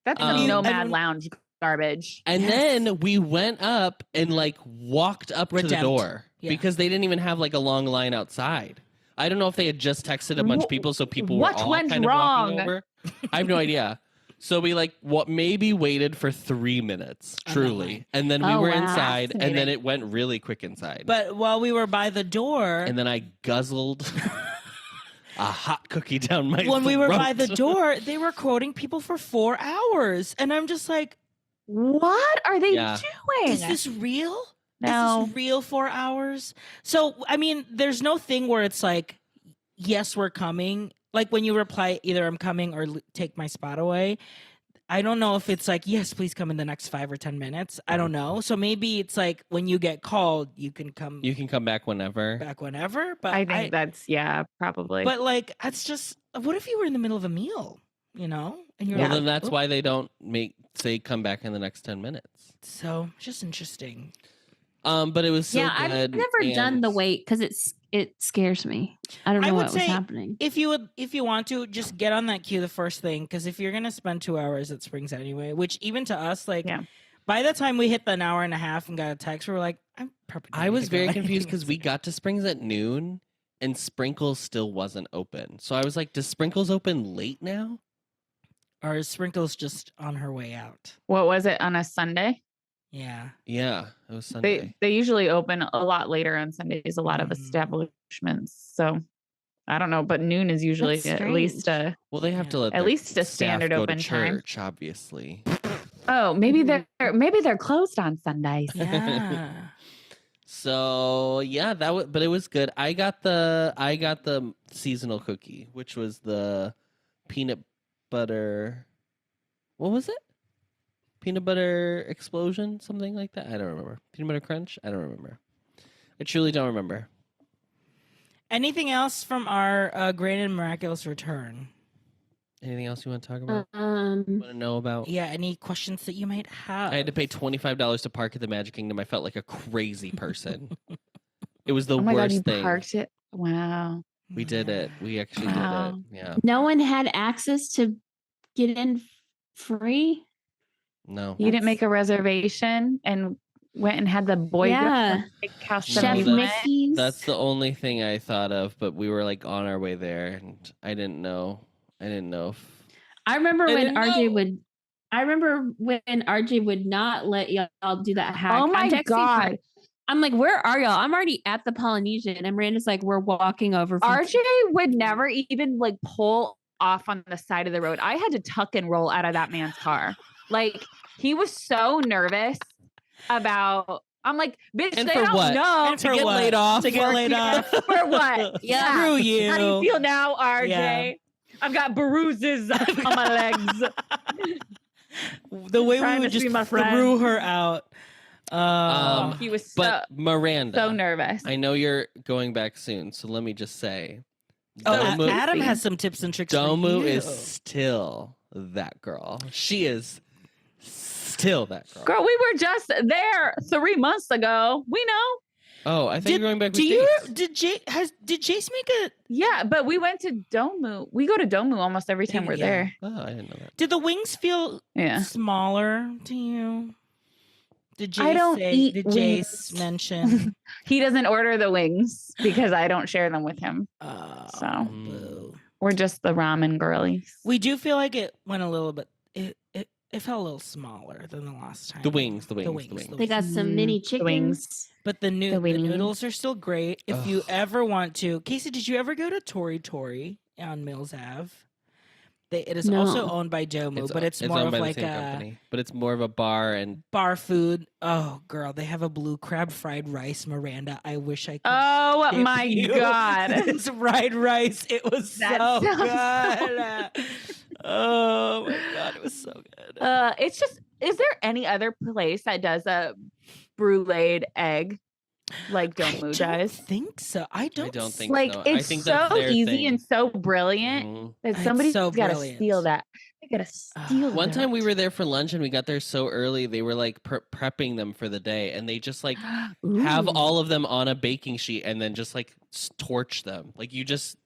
That's Um, some Nomad and- Lounge garbage. And Yes. then we went up and like walked up to the Redempt. door Yeah. because they didn't even have like a long line outside. I don't know if they had just texted a bunch of people, so people what were all went kind of walking wrong? over. I have no idea. So we maybe waited for 3 minutes, truly, and then we Oh, were wow. inside, and then Fascinating. it went really quick inside. But while we were by the door, and then I guzzled a hot cookie down my when we were by the throat. door, they were quoting people for 4 hours. And I'm just like, What are they Yeah. doing? is this real? No. Is this real 4 hours? So, I mean, there's no thing where it's like, yes, we're coming. Like when you reply, either I'm coming or take my spot away. I don't know if it's like, yes, please come in the next 5 or 10 minutes. I don't know. So maybe it's like when you get called, you can come You can come back whenever. back whenever. But I think that's probably. but like, that's just, what if you were in the middle of a meal, And you're Well, like, then that's "Oh." why they don't say come back in the next 10 minutes. So just interesting. But it was so Yeah, I've good. never done the and- wait because it scares me. I don't I know would what was say happening. if you want to, just get on that queue the first thing, because if you're gonna spend 2 hours at Springs anyway, which even to us, like Yeah. by the time we hit the 1 hour and a half and got a text, we were like, I'm probably. I was very confused because we got to Springs at noon and Sprinkles still wasn't open. So I was like, does Sprinkles open late now? Or is Sprinkles just on her way out? What was it on a Sunday? Yeah. Yeah, it was Sunday. They usually open a lot later on Sundays, a lot of Mm. establishments. So I don't know, but noon is usually That's at least strange. Well, they have Yeah. to let At their least a staff standard go open to time. church, obviously. Oh, maybe they're closed on Sundays. Yeah. So yeah, but it was good. I got the seasonal cookie, which was the peanut butter. What was it? Peanut butter explosion, something like that. I don't remember. Peanut butter crunch. I don't remember. I truly don't remember. Anything else from our great and miraculous return? Anything else you want to talk about? Um, Want to know about? Yeah. Any questions that you might have? I had to pay $25 to park at the Magic Kingdom. I felt like a crazy person. It was the Oh my God, worst you thing. parked it. Wow. We did it. We actually Wow. did it. Yeah. no one had access to get in free. No. You didn't make a reservation and went and had the boy Yeah. house No, Chef that's- Mickey's. That's the only thing I thought of, but we were like on our way there, and I didn't know. If I remember I when didn't RJ know. would. I remember when RJ would not let y'all do that hack. Oh I'm my texting God. her. I'm like, where are y'all? I'm already at the Polynesian, and Miranda's like, we're walking over. From RJ would never even like pull off on the side of the road. I had to tuck and roll out of that man's car. Like he was so nervous about. I'm like, bitch, And they for don't what? know. And to for get what? laid off. To get laid off. For what? Yeah. Screw you. How do you feel now, RJ? Yeah. I've got bruises on my legs. The way we Trying would to see just my friend. threw her out. Oh, he was But Miranda, so nervous. I know you're going back soon, so let me just say, Oh, Domu, Adam has some tips and tricks. Domu for you. is still that girl. She is still that girl. Girl, we were just there 3 months ago. We know. Oh, I think you're going back with Do you? dates. Did Jace make a? Yeah, but we went to Domu. We go to Domu almost every time we're Yeah. there. Oh, I didn't know that. Did the wings feel Yeah. smaller to you? Did Jace I don't say? eat Did wings. Jace mention? He doesn't order the wings because I don't share them with him. So. Boo. We're just the ramen girlies. We do feel like it went a little bit. It felt a little smaller than the last time. The wings. They got some mini chickens. wings. But the The wings. noodles are still great. If you Ugh. ever want to, Casey, did you ever go to Tori Tori on Mills Ave? It is also No. owned by Domu, but it's more owned of by like the same a company, but it's more of a bar and bar food. Oh, girl, they have a blue crab fried rice, Miranda. I wish I could. Oh tip my you God. this fried rice. It was That so sounds good. Oh my God, it was so good. It's just, is there any other place that does a bruleed egg like Domu I does? don't think so. I don't think Like so. I it's think that's so their easy thing. and so brilliant Mhm. that It's somebody's so got to brilliant. steal that. They got to steal One time we that. were there for lunch and we got there so early they were like prepping them for the day and they just like have Ooh. all of them on a baking sheet and then just like torch them. Like they Oh just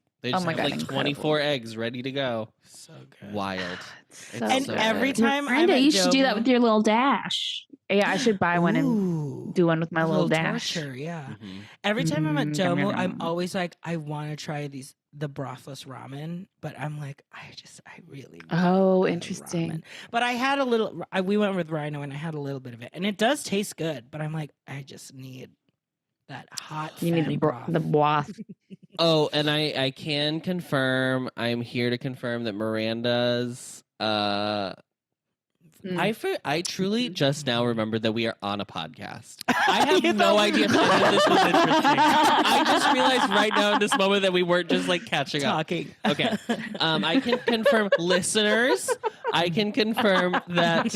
my have God, like incredible. 24 eggs ready to go. So good. Wild. So And so every good. time Miranda, I'm at you should do that Domu- with your little dash. Yeah, I should buy one and Ooh, do one with my a little dash. torture, yeah. Mhm. Every time I'm at Mm, Domu, yum, I'm yum. always like, I want to try the brothless ramen, but I'm like, I really. Oh, want the interesting. ramen. But I had a little. We went with Rhino, and I had a little bit of it, and it does taste good. But I'm like, I just need that hot. You need fatty the broth. Oh, and I can confirm, I'm here to confirm that Miranda's Mm. I truly just now remembered that we are on a podcast. I have You no thought- idea if any of this was interesting. I just realized right now in this moment that we weren't just like catching up. talking. Okay. I can confirm, listeners, I can confirm that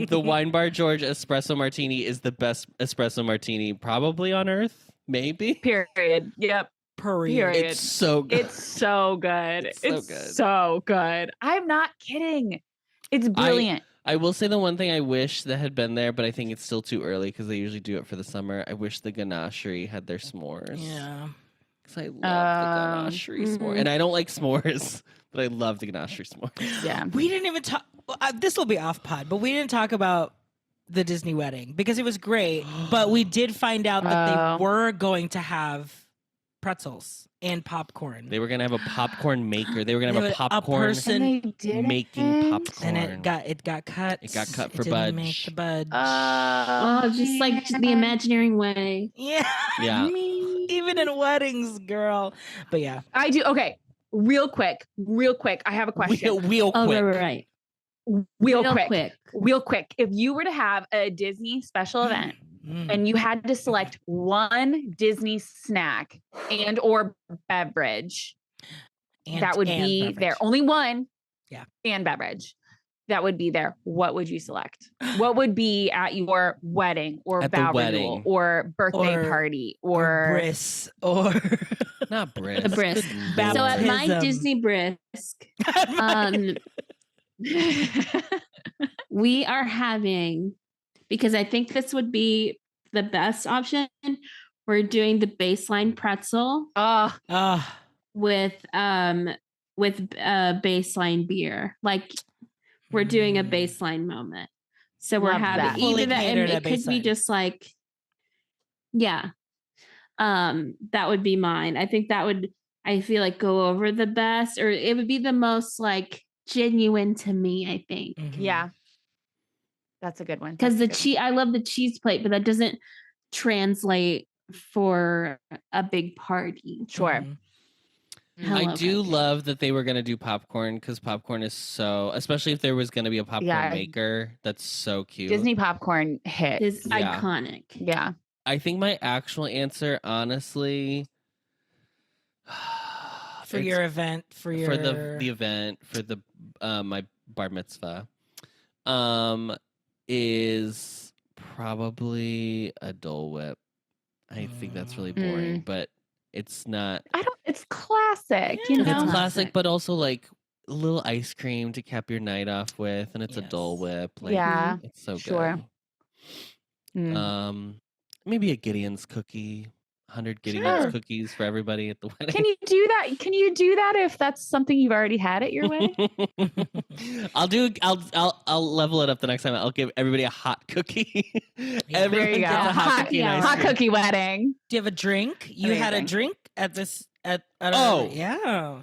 the Wine Bar George Espresso Martini is the best espresso martini probably on earth. Maybe. Period. Yep. Period. It's so good. It's so good. It's so It's good. so good. I'm not kidding. It's brilliant. I will say the one thing I wish that had been there, but I think it's still too early because they usually do it for the summer. I wish the ganachery had their s'mores. Yeah. Because I love the ganachery s'more. And I don't like s'mores, but I love the ganachery s'mores. Yeah. We didn't even talk. This will be off pod, but we didn't talk about the Disney wedding because it was great. But we did find out that they were going to have pretzels and popcorn. They were going to have a popcorn maker. They were going to have a A popcorn person making popcorn. and it got cut. It got cut for didn't budge. Make the budge. Just like the Imagineering way. Yeah. Yeah. Even in weddings, girl. But yeah. I do. Okay. Real quick. I have a question. Real Oh, quick. right. Real quick. If you were to have a Disney special event and you had to select one Disney snack and or beverage, that would be beverage. there. Only one. Yeah. And beverage. That would be there. What would you select? What would be at your wedding or At the vow wedding. renewal or birthday Or- party Or or bris or Not brisk. The brisk. Good So at lord. my Baptism. Disney brisk, we are having, because I think this would be the best option. We're doing the baseline pretzel with baseline beer. Like we're doing a baseline moment. So we're Love having that. either Fully that, and catered it at could be baseline. just like, yeah. That would be mine. I think that would, I feel like, go over the best, or it would be the most like genuine to me, I think. yeah. That's a good one. Because the That's a good cheese, I love the cheese plate, but that doesn't translate for a big party. one. Sure. I love do it. love that they were going to do popcorn because popcorn is so, especially if there was going to be a popcorn Yeah. maker. That's so cute. Disney popcorn hit. It's Yeah. iconic. Yeah. I think my actual answer, honestly, For it's- your event, for the event, for the my bar mitzvah, is probably a Dole Whip. I think that's really boring, but it's not. It's classic. You Yeah. know? It's classic, but also like a little ice cream to cap your night off with, and it's a Dole Yes. Whip. Like, Yeah. it's so Sure. good. Mm. Maybe a Gideon's cookie. 100 Gideon's Sure. cookies for everybody at the wedding. Can you do that? Can you do that if that's something you've already had at your wedding? I'll level it up the next time. I'll give everybody a hot cookie. Everyone There you go. gets a hot cookie and ice Hot cream. cookie wedding. Do you have a drink? You had a Amazing. drink at this at Oh. yeah.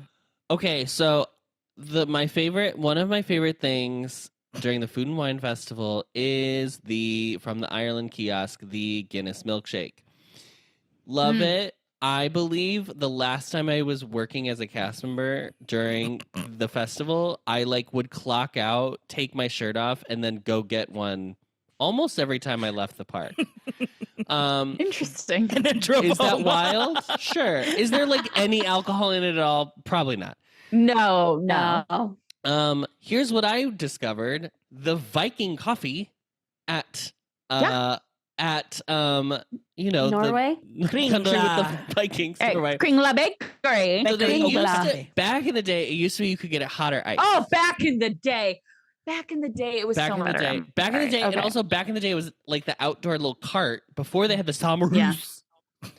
Okay, so one of my favorite things during the Food and Wine Festival is from the Ireland kiosk, the Guinness milkshake. Love it. I believe the last time I was working as a cast member during the festival, I would clock out, take my shirt off, and then go get one almost every time I left the park. Interesting. And then drove Is that home. wild? Sure. Is there any alcohol in it at all? Probably not. No. Here's what I discovered: the Viking coffee at Norway? the country with the Kringla. Vikings. Hey, Norway. Kringla Bakery. So they used Kringla. to, back in the day, it used to be you could get it hot or ice. Oh, back in the day. It was Back so in the much day, and also back in the day, it was like the outdoor little cart before they had the Sommerhus. Yeah.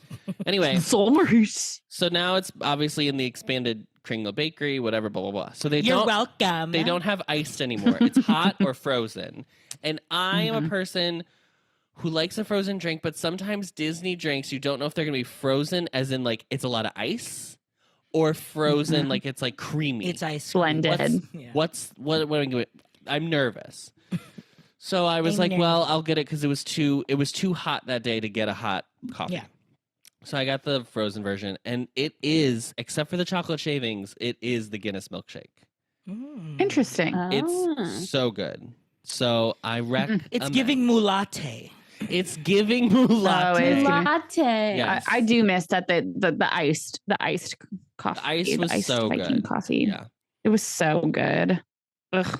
Anyway, Sommerhus. so now it's obviously in the expanded Kringle Bakery, whatever, blah blah blah. So they You're don't welcome. they don't have iced anymore. It's hot or frozen. And I am a person who likes a frozen drink, but sometimes Disney drinks you don't know if they're gonna be frozen, as in it's a lot of ice, or frozen like it's creamy. It's ice cream. Blended. What am I doing? I'm nervous. So I was I'm like, well, I'll get it because it was too hot that day to get a hot coffee. Yeah. So I got the frozen version, and it is, except for the chocolate shavings, it is the Guinness milkshake. Interesting. It's so good. So I It's giving mulate. It's giving mulate. it's giving- Latte. Yes. I do miss that the iced coffee. The ice was iced so Viking good. coffee. Yeah, It was so good. Ugh.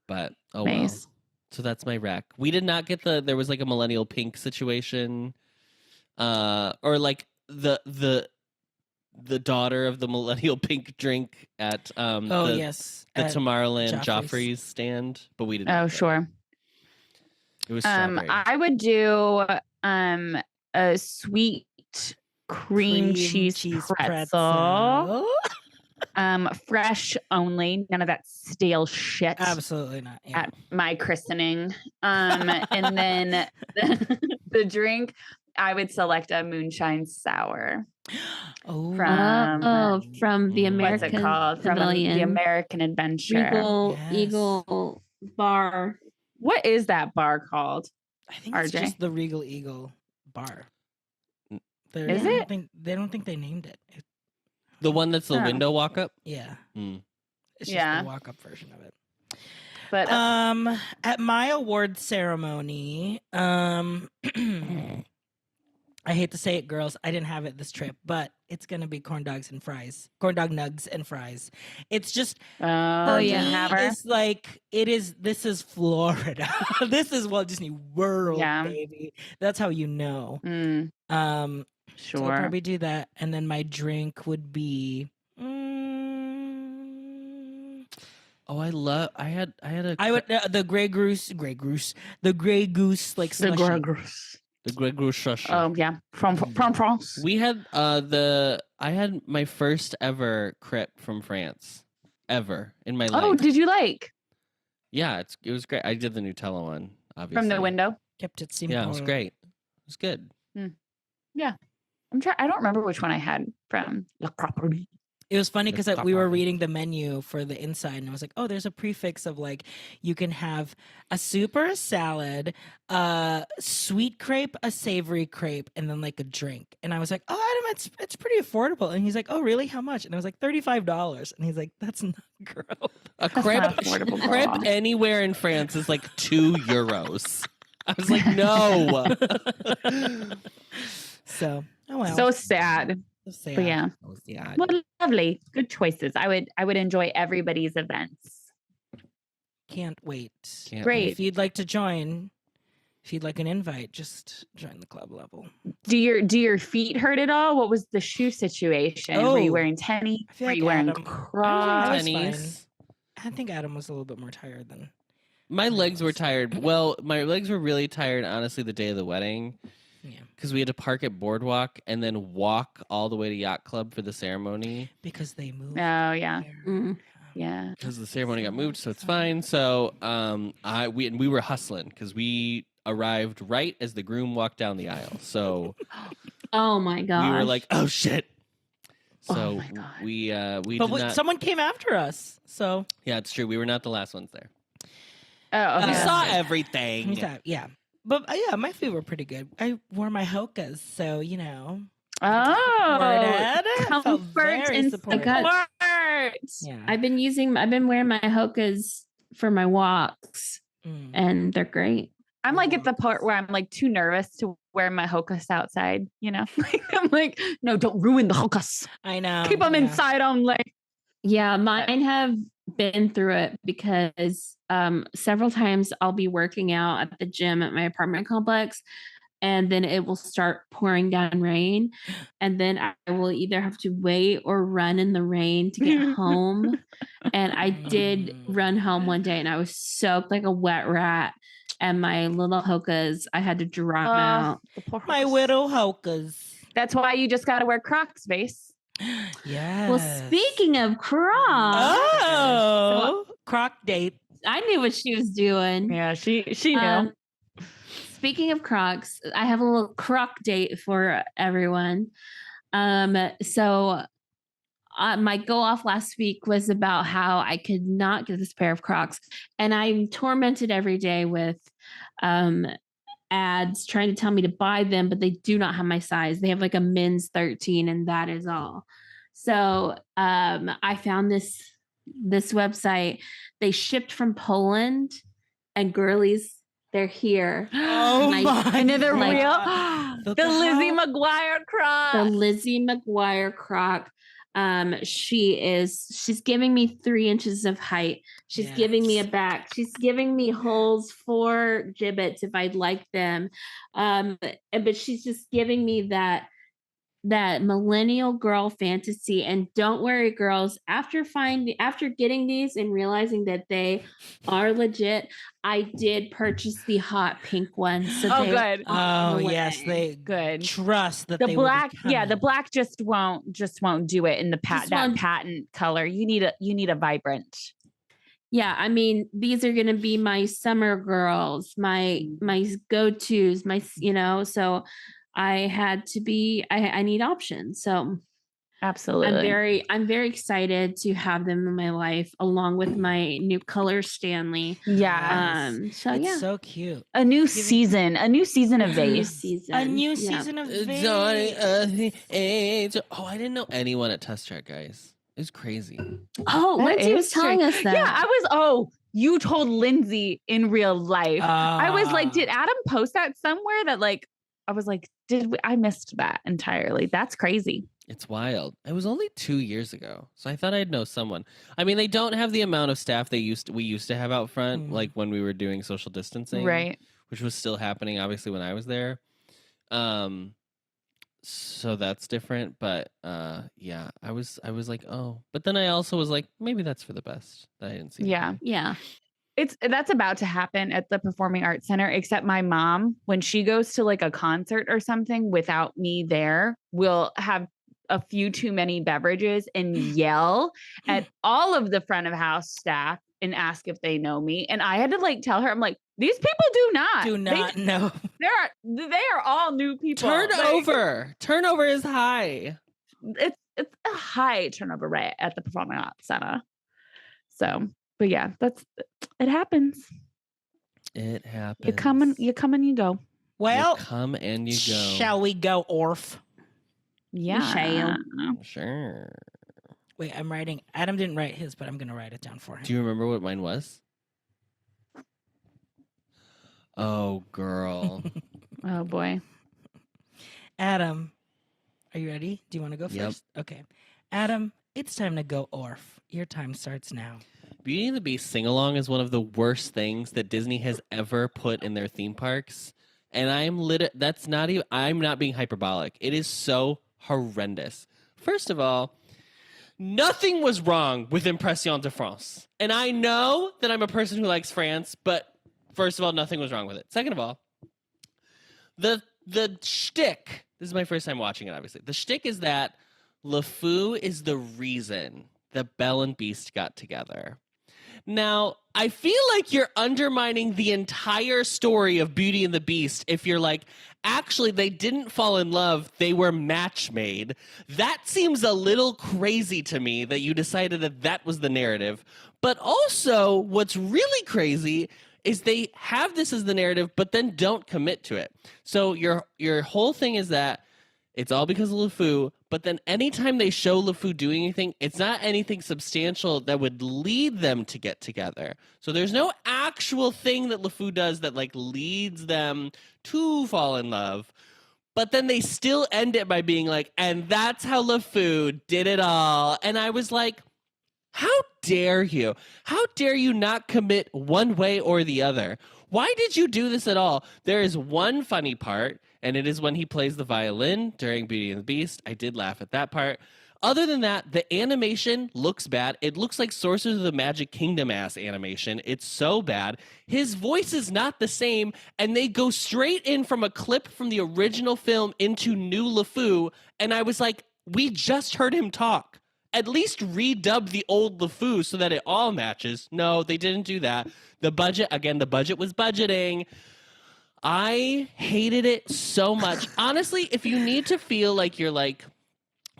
but oh Nice. well. So that's my rec. We did not get there was a millennial pink situation. Or the the daughter of the millennial pink drink at yes, the at Tomorrowland Joffrey's. Joffrey's stand, but we didn't. Oh, get it. sure. It was strawberry. I would do a sweet cream cheese pretzel. Fresh only, none of that stale shit. Absolutely not. Yeah. At my christening. And then the drink, I would select a moonshine sour. Oh, From the American What's it called? From Pavilion. the American Adventure. Yes. Eagle Bar. What is that bar called? I think it's RJ? just the Regal Eagle Bar. Is it? They don't think they named it. The one that's the window walk up? Yeah. Mm. It's just the walk up version of it. But at my award ceremony, I hate to say it, girls, I didn't have it this trip, but it's gonna be corn dog nugs and fries. It's just for me, it's like this is Florida. This is Walt Disney World, baby. That's how you know. Sure. So I'll probably do that, and then my drink would be. I had the Grey Goose like slushy. The Grey Goose slushy. Oh yeah, from France. We had I had my first ever crepe from France, ever in my life. Oh, did you like? Yeah, it was great. I did the Nutella one, obviously. From the window. Kept it simple. Yeah, it was great. It was good. Yeah, I don't remember which one I had from La Croquerie. It was funny because we were reading the menu for the inside, and I was like, "Oh, there's a prefix of like you can have a soup or a salad, sweet crepe, a savory crepe, and then like a drink." And I was like, "Oh, Adam, it's pretty affordable." And he's like, "Oh, really? How much?" And I was like, $35. And he's like, "That's not growth. A crepe anywhere in France is like €2." I was like, "No." So, oh well. So sad. But yeah. Well, lovely. Good choices. I would enjoy everybody's events. Can't wait. Great. If you'd like to join, if you'd like an invite, just join the club level. Do your feet hurt at all? What was the shoe situation? Were you wearing tennies? Were you wearing Crocs? I think Adam was a little bit more tired than my legs were tired. Well, my legs were really tired, honestly, the day of the wedding. Yeah. Because we had to park at Boardwalk and then walk all the way to Yacht Club for the ceremony. Because they moved. Oh, yeah. Yeah. Because the ceremony got moved, so it's fine. So we were hustling because we arrived right as the groom walked down the aisle. So oh my god. We were like, oh shit. So we someone came after us. So yeah, it's true. We were not the last ones there. Oh, okay. We saw everything. Yeah. But yeah, my feet were pretty good. I wore my Hokas, so you know. Oh, comfort and support. Yeah. I've been wearing my Hokas for my walks, and they're great. I'm like at the part where I'm like too nervous to wear my Hokas outside. You know, I'm like, no, don't ruin the Hokas. I know. Keep them inside only. Yeah, mine have been through it because several times I'll be working out at the gym at my apartment complex, and then it will start pouring down rain, and then I will either have to wait or run in the rain to get home. And I did run home one day and I was soaked like a wet rat, and my little Hokas, I had to dry them out. My widow Hokas. That's why you just got to wear Crocs, Vase. Yeah. Well, speaking of Crocs, Crocdate. I knew what she was doing. Yeah, she knew. Speaking of Crocs, I have a little Crocdate for everyone. So my go off last week was about how I could not get this pair of Crocs, and I'm tormented every day with ads trying to tell me to buy them, but they do not have my size. They have like a men's 13, and that is all. So I found this website. They shipped from Poland, and girlies, they're here. Oh my! And they're like, real. The Lizzie McGuire Croc. The Lizzie McGuire Croc. She's giving me 3 inches of height. She's giving me a back. She's giving me holes for gibbets if I'd like them. But she's just giving me that that millennial girl fantasy. And don't worry, girls, after getting these and realizing that they are legit, I did purchase the hot pink ones. So Oh, they good. Oh the yes, way. they Good. trust that The they black, will be yeah, the coming. black just won't do it in the Just that won't- patent color. You need a vibrant. Yeah, I mean, these are gonna be my summer girls, my go-tos, so I had to be I need options. So Absolutely. I'm very excited to have them in my life along with my new color Stanley. Yeah. Yes. So It's yeah. so cute. A new Giving- season of New vase. season. A new Yeah. season of It's Vegas. Oh, I didn't know anyone at Test Track, guys. It was crazy. Oh, That Lindsay was is telling strange. us that. Yeah, you told Lindsay in real life. I was like, did Ah. Adam post that somewhere that I was like, I missed that entirely. That's crazy. It's wild. It was only 2 years ago, so I thought I'd know someone. I mean, they don't have the amount of staff we used to have out front, Mm. like when we were doing social distancing, Right. which was still happening, obviously, when I was there. So that's different, but yeah, I was like, oh, but then I also was like, maybe that's for the best that I didn't see. Yeah. anything. Yeah. That's about to happen at the Performing Arts Center, except my mom, when she goes to like a concert or something without me there, will have a few too many beverages and yell at all of the front of house staff and ask if they know me. And I had to like tell her, I'm like, these people do not know. they are all new people. Turnover is high. It's a high turnover rate at the Performing Arts Center. So, but yeah, it happens. It happens. You come and you go. Well, you come and you go. shall we go, Orf? Yeah. Sure. Wait, I'm writing. Adam didn't write his, but I'm going to write it down for him. Do you remember what mine was? Oh, girl. Oh boy. Adam, are you ready? Do you want to go Yep. first? Okay. Adam, it's time to go, Orf. Your time starts now. Beauty and the Beast sing-along is one of the worst things that Disney has ever put in their theme parks. And I'm not being hyperbolic. It is so horrendous. First of all, nothing was wrong with Impression de France. And I know that I'm a person who likes France, but first of all, nothing was wrong with it. Second of all, the shtick, this is my first time watching it, obviously. The shtick is that LeFou is the reason that Belle and Beast got together. Now, I feel like you're undermining the entire story of Beauty and the Beast if you're like, actually, they didn't fall in love, they were match made. That seems a little crazy to me that you decided that was the narrative. But also, what's really crazy is they have this as the narrative, but then don't commit to it. So your whole thing is that it's all because of LeFou, but then anytime they show LeFou doing anything, it's not anything substantial that would lead them to get together. So there's no actual thing that LeFou does that like leads them to fall in love. But then they still end it by being like, and that's how LeFou did it all. And I was like, how dare you? How dare you not commit one way or the other? Why did you do this at all? There is one funny part, and it is when he plays the violin during Beauty and the Beast. I did laugh at that part. Other than that, the animation looks bad. It looks like Sorcerers of the Magic Kingdom ass animation. It's so bad. His voice is not the same, and they go straight in from a clip from the original film into new LeFou, and I was like, we just heard him talk. At least redub the old LeFou so that it all matches. No, they didn't do that. The budget was budgeting. I hated it so much. Honestly, if you need to feel like you're like,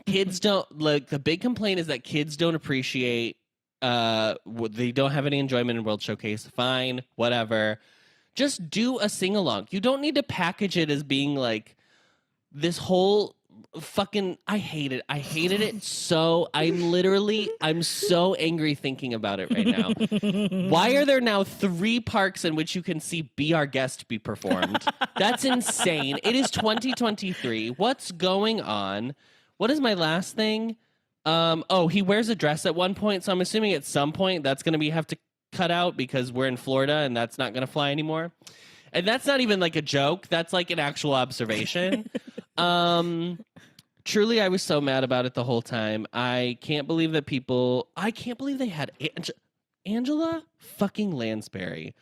kids don't, like, the big complaint is that kids don't appreciate, they don't have any enjoyment in World Showcase. Fine, whatever. Just do a sing-along. You don't need to package it as being like this whole fucking, I hate it. I hated it so, I'm so angry thinking about it right now. Why are there now 3 parks in which you can see Be Our Guest be performed? That's insane. It is 2023. What's going on? What is my last thing? He wears a dress at one point, so I'm assuming at some point that's going to have to cut out because we're in Florida and that's not going to fly anymore. And that's not even like a joke. That's like an actual observation. Truly, I was so mad about it the whole time. I can't believe that I can't believe they had Angela fucking Lansbury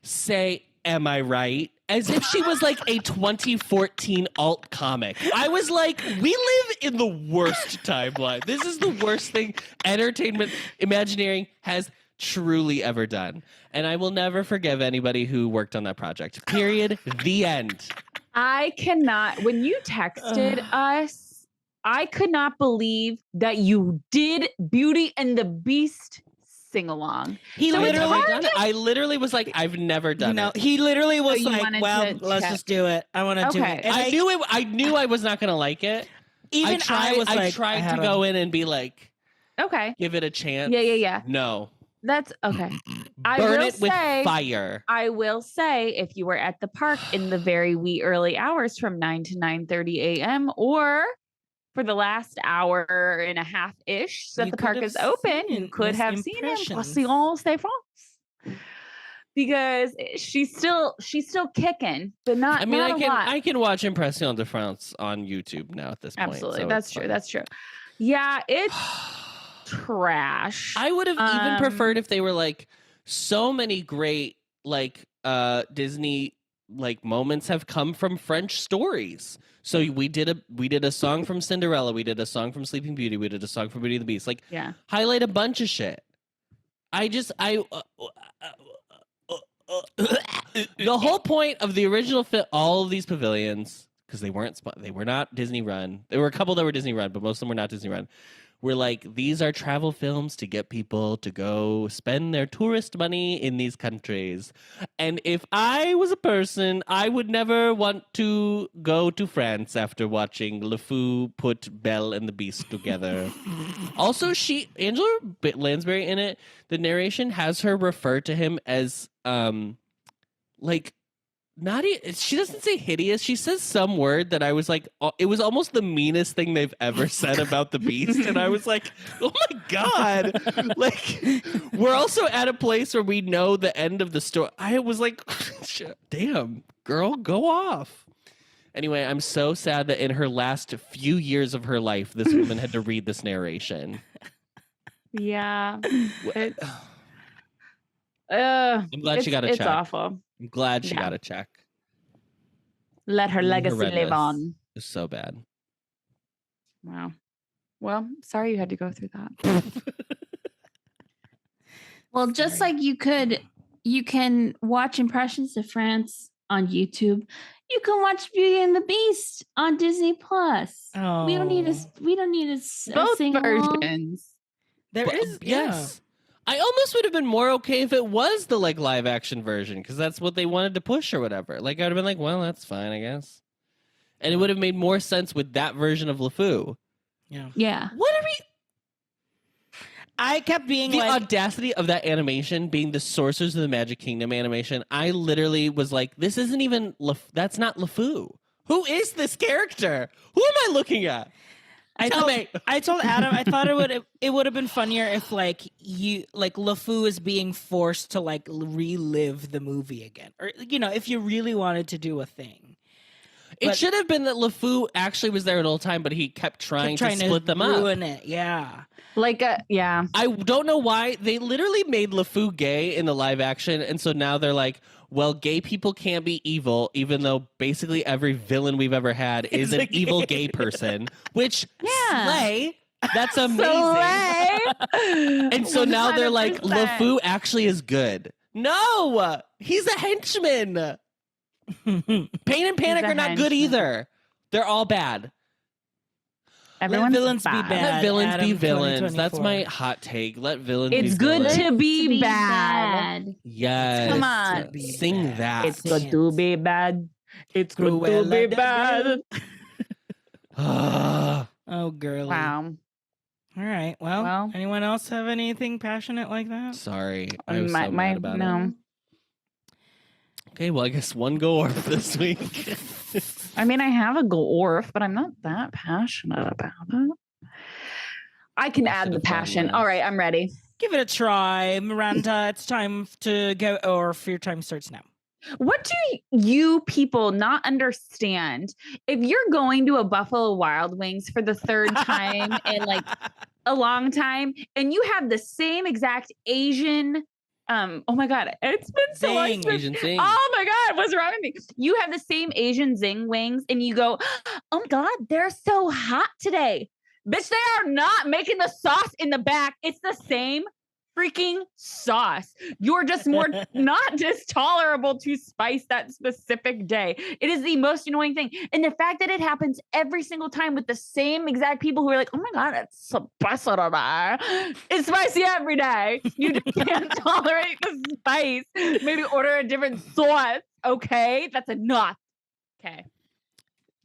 say, "Am I right?" As if she was like a 2014 alt comic. I was like, we live in the worst timeline. This is the worst thing Entertainment Imagineering has truly ever done. And I will never forgive anybody who worked on that project. Period. The end. I cannot, when you texted us, I could not believe that you did Beauty and the Beast sing along. He So it's literally hard Done it. I literally was like, I've never done it. he literally was you like, wanted well, to let's check. just do it. I want to do Okay. it. And I knew it. I knew I was not going to like it. even I was I like, tried had to a- go in and be like, Okay. give it a chance. Yeah. No. That's okay. I Burn will it with say- fire. I will say, if you were at the park in the very wee early hours from 9 to 9:30 a.m. or for the last hour and a half ish that You the could park have is open, you seen could Miss have seen him. Impressions. Croissant, c'est France. Because she's still kicking, but not. I mean, not a lot. I can watch Impression de France on YouTube now at this point. Absolutely, so that's it's true. fine. That's true. Yeah, it's trash. I would have even Um, preferred if they were like so many great like Disney like moments have come from French stories. So we did a song from Cinderella, we did a song from Sleeping Beauty, we did a song from Beauty and the Beast. Like Yeah. highlight a bunch of shit. The whole point of the original all of these pavilions, because they were not Disney run. There were a couple that were Disney run, but most of them were not Disney run. Were like, these are travel films to get people to go spend their tourist money in these countries. And if I was a person, I would never want to go to France after watching LeFou put Belle and the Beast together. Also, Angela Lansbury in it, the narration has her refer to him as like she doesn't say hideous. She says some word that I was like, it was almost the meanest thing they've ever said about the Beast. And I was like, oh my God. Like, we're also at a place where we know the end of the story. I was like, damn, girl, go off. Anyway, I'm so sad that in her last few years of her life, this woman had to read this narration. Yeah. It's, I'm glad she got a It's check. awful. I'm glad she Yeah. got a check. Let her legacy live Horrendous. on. It's so bad. Wow. Well, sorry you had to go through that. Well, just like you can watch Impressions of France on YouTube. You can watch Beauty and the Beast on Disney Plus. Oh. We don't need a Both sing-along. versions. There is, Yes. I almost would have been more okay if it was the like live action version, because that's what they wanted to push or whatever. Like I would have been like, well, that's fine, I guess. And it would have made more sense with that version of LeFou. Yeah. Yeah. What are we? I kept being The like, audacity of that animation being the Sorcerers of the Magic Kingdom animation. I literally was like, this isn't even that's not LeFou. Who is this character? Who am I looking at? I told Adam I thought it would have been funnier if like LeFou is being forced to like relive the movie again, or if you really wanted to do a thing. It But- should have been that LeFou actually was there at all time, but he kept trying to split them up. ruin it. Yeah. Yeah. I don't know why they literally made LeFou gay in the live action, and so now they're like, well, gay people can't be evil, even though basically every villain we've ever had is an evil gay person. Which slay, that's amazing. And so now they're like, 100%. LeFou actually is good. No, he's a henchman. Pain and Panic a are not good henchman. either. They're all bad. Everyone's Let villains be bad. bad. Let villains Adam be villains. That's 2024. my hot take. Let villains It's be good villains. to be bad. Yes. Come on. Sing that. It's good to be bad. It's good to Cruella be de bad. Oh, girly. Wow. All right. Well, anyone else have anything passionate like that? Sorry. I was so mad about no. it. Okay, well, I guess one go orf this week. I mean, I have a Gorf, but I'm not that passionate about it. I can add the passion. All right, I'm ready. Give it a try, Miranda. It's time to go, or if your time starts now. What do you people not understand? If you're going to a Buffalo Wild Wings for the third time in like a long time, and you have the same exact Asian, oh my God, it's been so long. Zing. Asian zing. Oh my God, what's wrong with me? You have the same Asian zing wings, and you go, oh my God, they're so hot today. Bitch, they are not making the sauce in the back. It's the same freaking sauce. You're just more not just tolerable to spice that specific day. It is the most annoying thing. And the fact that it happens every single time with the same exact people who are like, oh my God, it's spicy today. It's spicy every day. You just can't tolerate the spice. Maybe order a different sauce. Okay, that's enough. Okay.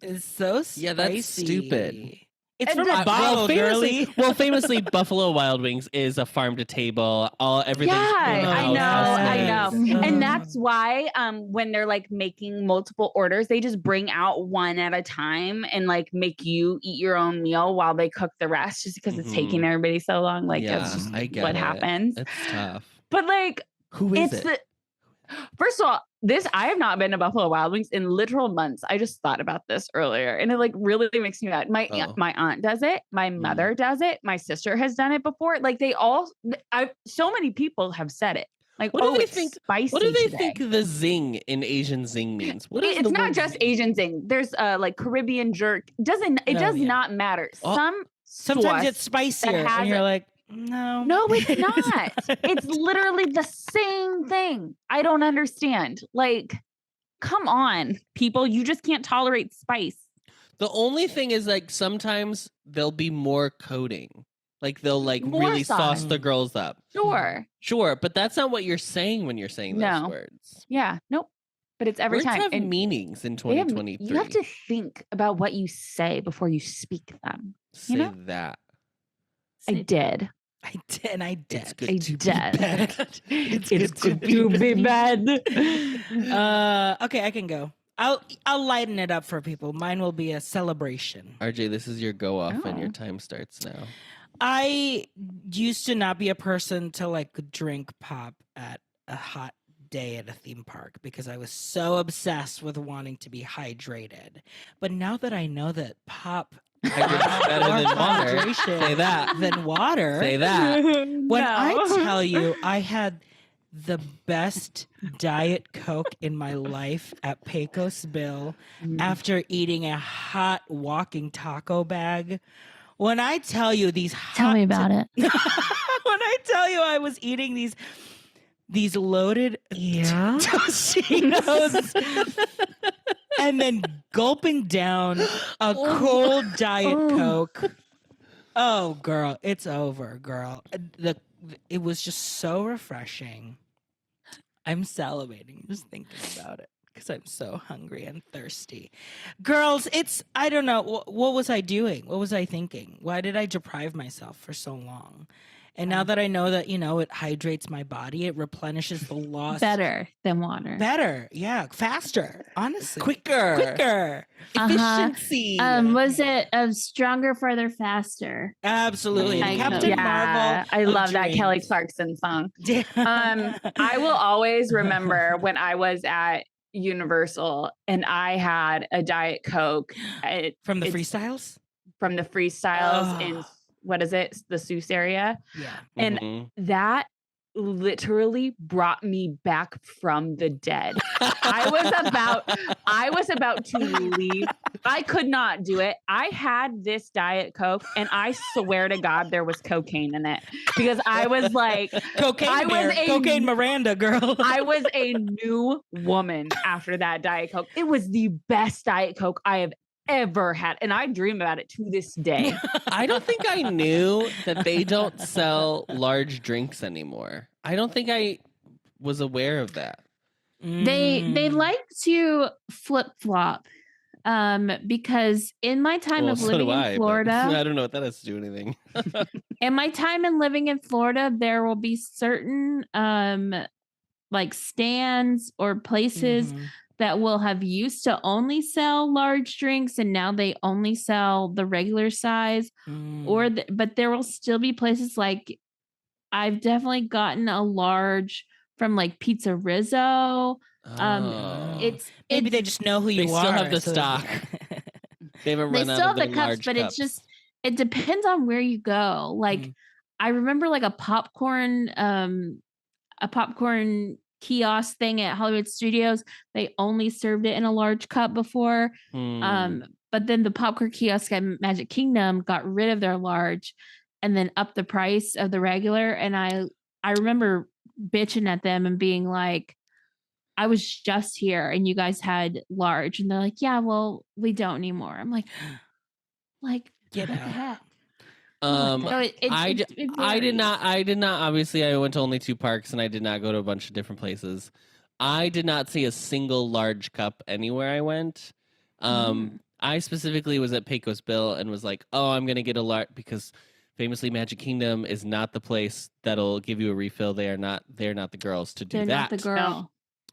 It's so spicy. Yeah, that's stupid. It's And from a that- bottle, girly. famously, Buffalo Wild Wings is a farm to table. Everything. Yeah, I know. Yes. And that's why when they're like making multiple orders, they just bring out one at a time and like make you eat your own meal while they cook the rest, just because it's taking everybody so long. Like that's just I get what it. happens. It's tough. But like, Who is it's it? first of all, I have not been to Buffalo Wild Wings in literal months. I just thought about this earlier, and it like really makes me mad. My aunt does it. My mother does it. My sister has done it before. Like so many people have said it. Like, What do they it's think? spicy. What do they today. think the zing in Asian zing means? What is It's the not word just zing? Asian zing. There's like Caribbean jerk. It does not matter. Oh. Sometimes sauce it's spicier, has and you're it- like, no. No, it's not. It's literally the same thing. I don't understand. Like, come on, people. You just can't tolerate spice. The only thing is like sometimes there'll be more coating. Like they'll like More really sauce sauce. the girls up. Sure. But that's not what you're saying when you're saying those No. words. Yeah. Nope. But it's every Words time. have And meanings in they have- 2023. you have to think about what you say before you speak them. say know? that. I did. I did. I did. It's good I to be did. bad. It's good to be bad. Okay, I can go. I'll lighten it up for people. Mine will be a celebration. RJ, this is your go off and your Oh. time starts now. I used to not be a person to like drink pop at a hot day at a theme park because I was so obsessed with wanting to be hydrated. But now that I know that pop Hydrate's better than more water. hydration Say that. than water. Say that. When I tell you I had the best Diet Coke in my life at Pecos Bill after eating a hot walking taco bag. When I tell you these Tell me about it. when I tell you I was eating these loaded Tostitos and then gulping down a cold Diet Coke. Oh, girl, it's over, girl. It was just so refreshing. I'm salivating just thinking about it because I'm so hungry and thirsty. Girls, I don't know. What was I doing? What was I thinking? Why did I deprive myself for so long? And now that I know that, it hydrates my body, it replenishes the lost. Better than water. Better. Yeah. Faster. Honestly. Quicker. Efficiency. Was it stronger, further, faster? Absolutely. I know. Captain Marvel. I of love that Kelly drinks. Clarkson song. Yeah. I will always remember when I was at Universal and I had a Diet Coke From the it's freestyles? from the freestyles in Oh. what is it? The Seuss area. Yeah. And Mhm. that literally brought me back from the dead. I was about to leave. I could not do it. I had this Diet Coke and I swear to God there was cocaine in it because I was like, Cocaine Miranda, girl. I was a new woman after that Diet Coke. It was the best Diet Coke I have ever had. And I dream about it to this day. I don't think I knew that they don't sell large drinks anymore. I don't think I was aware of that. They like to flip flop because in my time Well, of so living do I, in but Florida, I don't know what that has to do with anything. in my time in living in Florida, there will be certain like stands or places Mhm. that will have used to only sell large drinks and now they only sell the regular size but there will still be places like I've definitely gotten a large from like Pizza Rizzo. Oh. It's Maybe it's, they just know who you They are. still have the so- stock. They haven't they run out still of have their the cups, large but cups. it depends on where you go. Like Mm. I remember like a popcorn kiosk thing at Hollywood Studios. They only served it in a large cup before. Hmm. But then the popcorn kiosk at Magic Kingdom got rid of their large and then upped the price of the regular. And I remember bitching at them and being like, I was just here and you guys had large. And they're like, yeah, well, we don't anymore. I'm like, Get what the out. heck? Um, So it I did varies. not. Obviously, I went to only 2 parks, and I did not go to a bunch of different places. I did not see a single large cup anywhere I went. I specifically was at Pecos Bill and was like, "Oh, I'm gonna get a large," because famously, Magic Kingdom is not the place that'll give you a refill. They're not the girls to do They're that. not the girl.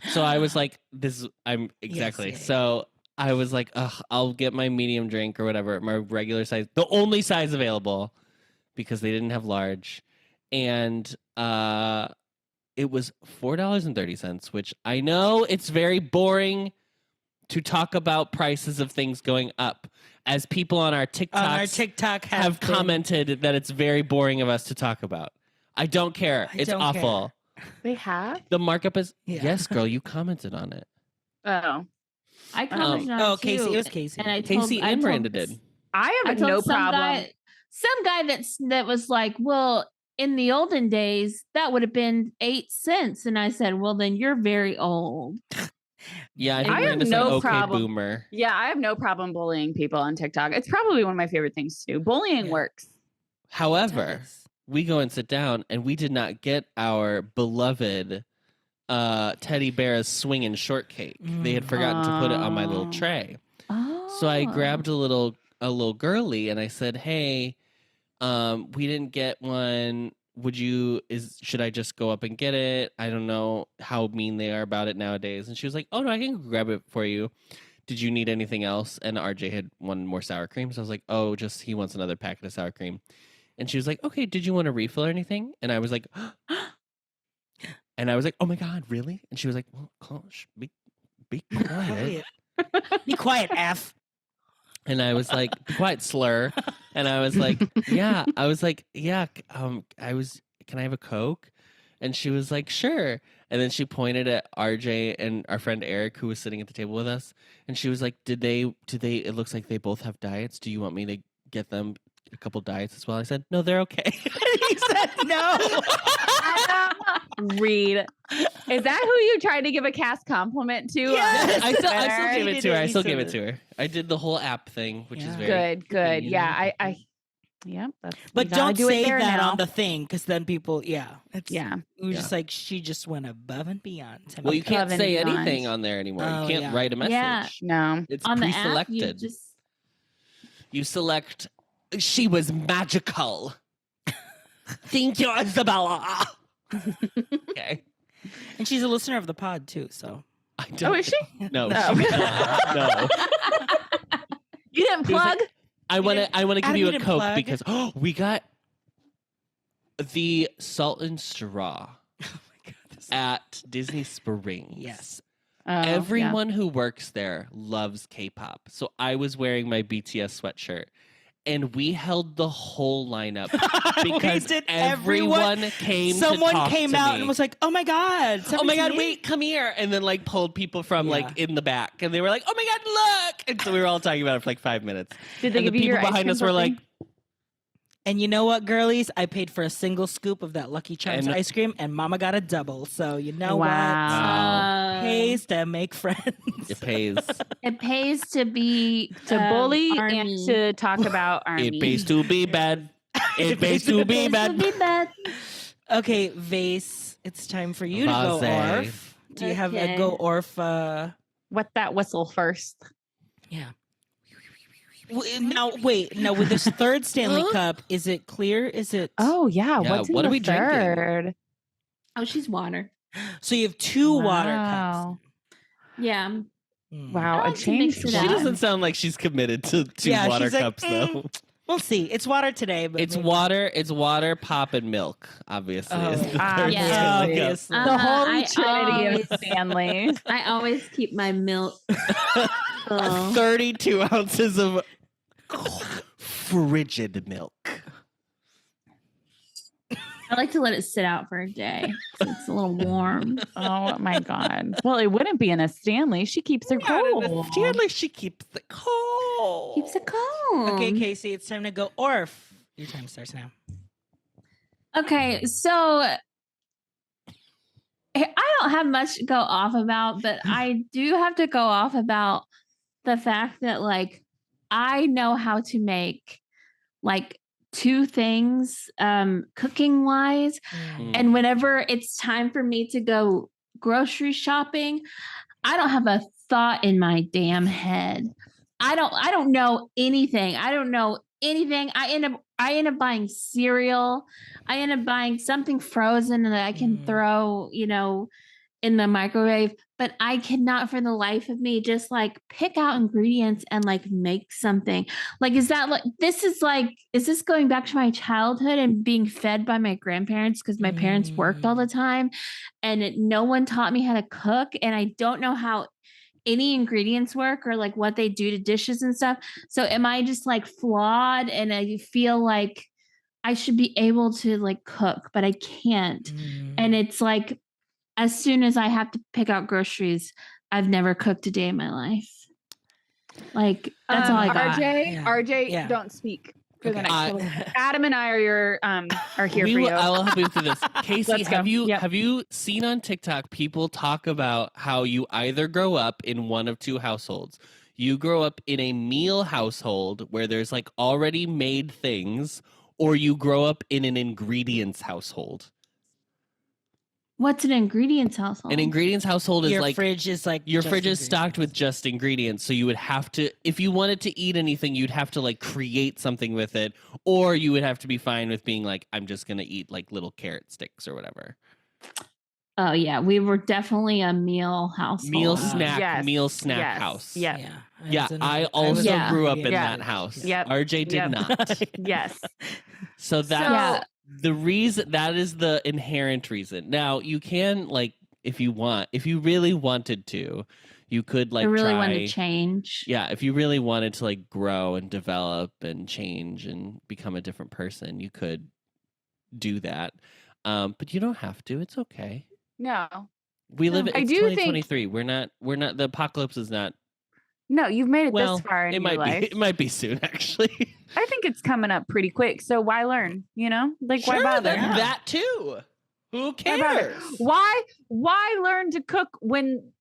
So I was like, "This is I'm exactly." yeah. So I was like, "Ugh, I'll get my medium drink or whatever, my regular size, the only size available." Because they didn't have large, and it was $4.30, which I know it's very boring to talk about prices of things going up, as people on our TikToks On our TikTok have been- commented that it's very boring of us to talk about. I don't care. I It's don't awful. They have? The markup is Yeah. yes, girl. You commented on it. Oh. I commented on it Oh, Casey. too, It was Casey. and I told, Casey I and told Miranda did. I I have told no some problem. Some guy that was like, well, in the olden days, that would have been 8 cents. And I said, well, then you're very old. Yeah, I think I have Miranda said, no "Okay, problem. boomer." Yeah, I have no problem bullying people on TikTok. It's probably one of my favorite things to do. Bullying Yeah. works. However, we go and sit down, and we did not get our beloved teddy bear's swinging shortcake. They had forgotten to put it on my little Oh. tray. Oh. So I grabbed a little girly, and I said, "Hey, we didn't get one. Should I just go up and get it? I don't know how mean they are about it nowadays." And she was like, "Oh no, I can go grab it for you. Did you need anything else?" And RJ had one more sour cream, so I was like, "Oh, just he wants another packet of sour cream." And she was like, "Okay, did you want a refill or anything?" And I was like, "Oh my god, really?" And she was like, "Well, be quiet." Be quiet, F. And I was like, "Be quiet, slur." And I was like, "Yeah." I was like, "Yeah." Can I have a Coke? And she was like, "Sure." And then she pointed at RJ and our friend Eric, who was sitting at the table with us, and she was like, "Did they? It looks like they both have diets. Do you want me to get them a couple diets as well?" I said, "No, they're okay." He said no. Reed. Is that who you tried to give a cast compliment to? Yes! I still Twitter? gave it He to her. did I it. still He gave it said to her. I did the whole app thing, which is Yeah. very Good. you Yeah, know? yeah, that's, But you gotta don't do it say there that now. on the thing, because then people, it's Yeah. it was Yeah. just like she just went above and beyond. To Well, me. you can't Above and say beyond. anything on there anymore. Oh, You can't yeah. write a message. Yeah. No. It's on the app, pre-selected. you just You select. She was magical. Thank you, Isabella. Okay. And she's a listener of the pod too, so I don't. Oh, is she? No. No. she's not. No. You didn't He was plug? like, I want to give Adam, you you a didn't Coke plug? because we got the salt and straw oh my god, this- at Disney Springs. yes. Oh, yeah. Everyone who works there loves K-pop. So I was wearing my BTS sweatshirt. And we held the whole lineup because did everyone came Someone to talk came to out me. and was like, "Oh my god! "Oh my god, somebody's wait, come here!" And then like pulled people from like in the back, and they were like, "Oh my god, look!" And so we were all talking about it for like 5 minutes. Did they And the give you people your behind ice us cream were like, something? And you know what, girlies? I paid for a single scoop of that Lucky Charms And- ice cream, and Mama got a double. So you know Wow. what? Pays to make friends. "It pays. it pays to be To bully Army. and to talk about Army. It pays to be bad. It pays to be Pays to bad." be bad. Okay, Vase, it's time for you to go Vase. Orf. Do you have a Okay. go Orf? Wet that whistle first. Yeah. Now, wait. Now, with this third Stanley Huh? Cup, is it clear? Is it? Oh yeah. Yeah, What's in what the are we drinking? third? Oh, she's water. So you have two water Wow. cups. Yeah. Hmm. Wow, I a like to mix change. it She up. doesn't sound like she's committed to two Yeah, water she's like, cups though. We'll see. It's water today, but It's maybe- water, pop, and milk. Obviously, is the Oh, third yeah. skill. Obviously. The holy I trinity of always- Stanley. I always keep my milk. full. 32 ounces of frigid milk. I like to let it sit out for a day. So it's a little warm. Oh my God. Well, it wouldn't be in a Stanley. She keeps her cold. Stanley, she keeps the cold. Keeps it cold. Okay, Casey, it's time to go. Orf. Your time starts now. Okay, so I don't have much to go off about, but I do have to go off about the fact that like I know how to make like two things cooking wise, and whenever it's time for me to go grocery shopping, I don't have a thought in my damn head. I don't know anything. I end up buying cereal. I end up buying something frozen that I can throw, in the microwave, but I cannot for the life of me just like pick out ingredients and like make something. Like, is this going back to my childhood and being fed by my grandparents because my parents worked all the time and no one taught me how to cook, and I don't know how any ingredients work or like what they do to dishes and stuff. So am I just like flawed and I feel like I should be able to like cook, but I can't. And it's like, as soon as I have to pick out groceries, I've never cooked a day in my life. Like, that's all I got. RJ, Yeah. don't speak for the Okay. next couple. Adam and I are here for you. I will help you through this. Casey, Let's go. Yep. have you seen on TikTok people talk about how you either grow up in one of two households? You grow up in a meal household where there's like already made things, or you grow up in an ingredients household. What's an ingredients household? An ingredients household is Your like fridge is like your just fridge is stocked ingredients. with just ingredients, so you would have to, if you wanted to eat anything, you'd have to like create something with it, or you would have to be fine with being like, I'm just gonna eat like little carrot sticks or whatever. Oh yeah, we were definitely a meal household. Meal Yes. snack Yes. house. Yep. Yeah. Yeah, I was also Yeah. grew up in Yeah. that house. Yep. RJ did Yep. not. Yes. So that's Yeah. the reason, that is the inherent reason. Now you can like, if you really wanted to, you could like I really try, wanted to change. yeah, if you really wanted to like grow and develop and change and become a different person, you could do that. But you don't have to. It's okay. No. We live. I It's do think- 2023. We're not. The apocalypse is not. No, you've made it Well, this far in it your might life. be. It might be soon, actually. I think it's coming up pretty quick. So why learn? Like, why Sure, bother? that too. Who Why bother? cares? Why learn to cook when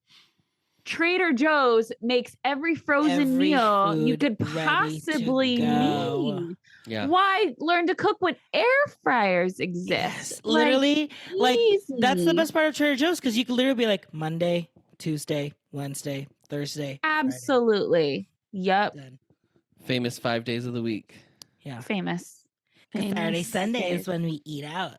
Trader Joe's makes every frozen Every meal you food could ready to possibly go. need? Yeah. Why learn to cook when air fryers exist? Yes, literally, like that's the easy. best part of Trader Joe's because you can literally be like Monday, Tuesday, Wednesday, Thursday. Friday. Absolutely. Yep. Done. Famous 5 days of the week. Yeah. Famous. 'Cause Saturday, Famous. Sunday is when we eat out.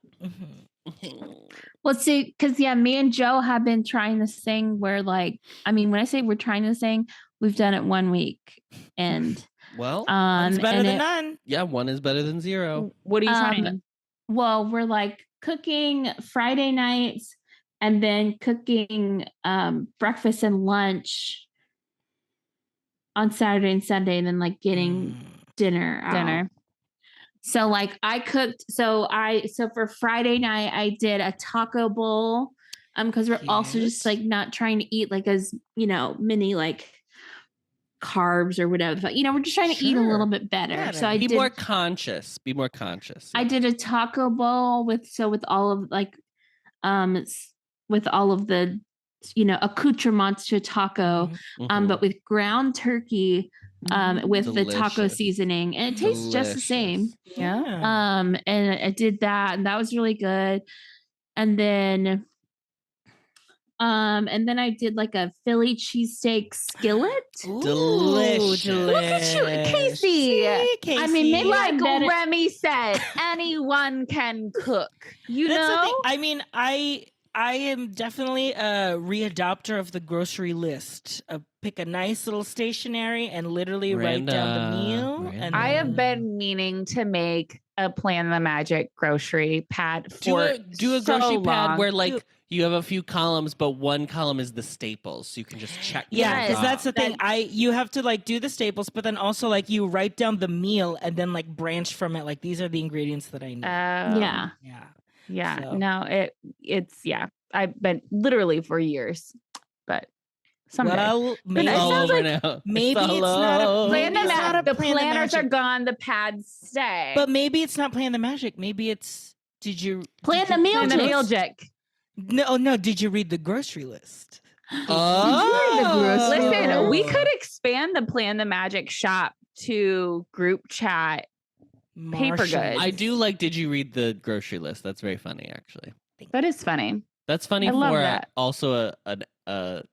Well, see, because me and Joe have been trying this thing where, like, I mean, when I say we're trying this thing, we've done it 1 week, and Well, It's better and than it- none. yeah, one is better than zero. What are you trying? Well, we're like cooking Friday nights and then cooking breakfast and lunch on Saturday and Sunday, and then like getting dinner out. Dinner. So like I cooked. So for Friday night I did a taco bowl. Because we're also just Cute. like not trying to eat like as many like carbs or whatever. We're just trying to eat a Sure. little bit better. Better. So I Be did. more conscious. Be more conscious. I did a taco bowl with all of like with all of the accoutrements to a taco, Mhm. but with ground turkey with the taco Delicious. season, and it tastes just the same. Delicious. Yeah. And I did that, and that was really good. And then I did like a Philly cheesesteak skillet. Ooh, Delicious. Look at you, Casey. See, I mean, maybe Like I'm better. Remy said, anyone can cook. You That's the know? thing. I mean, I I am definitely a readopter of the grocery list. Pick a nice little stationery and literally write down the meal. Miranda. And I have then- been meaning to make a Plan the Magic grocery pad for Do a grocery so pad long. where like you have a few columns, but one column is the staples, so you can just check. Yeah, Yes. because that's the thing. That- You have to like do the staples, but then also like you write down the meal and then like branch from it. Like these are the ingredients that I need. Yeah. Yeah. Yeah. So- No, it's I've been literally for years, but someday. Well, But maybe, it all sounds over like now. maybe It's it's all not a over. Plan the maybe it's not a the Plan the planners are Magic. gone, the pads stay. but maybe it's not Plan the Magic. Maybe it's did you Plan did the you- meal Plan the list. meal jack. No, did you read the grocery list? Oh, Listen, we could expand the Plan the Magic shop to group chat. Paper Martians. goods. I do like. Did you read the grocery list? That's very funny, actually. That is funny. That's funny I love for that. also a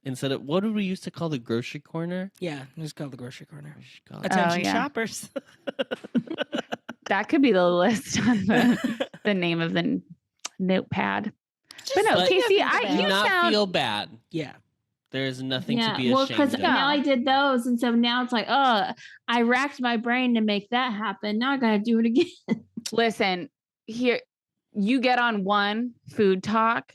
instead of what did we used to call the grocery corner? Yeah, let's call the grocery corner. We should call it- Attention yeah. shoppers. That could be the list on the name of the notepad. But no, But Casey, do you not sound feel bad. Yeah. There's nothing Yeah, to be well, ashamed because of. now I did those, and so now it's like, oh, I racked my brain to make that happen. Now I gotta do it again. listen here. You get on one food talk,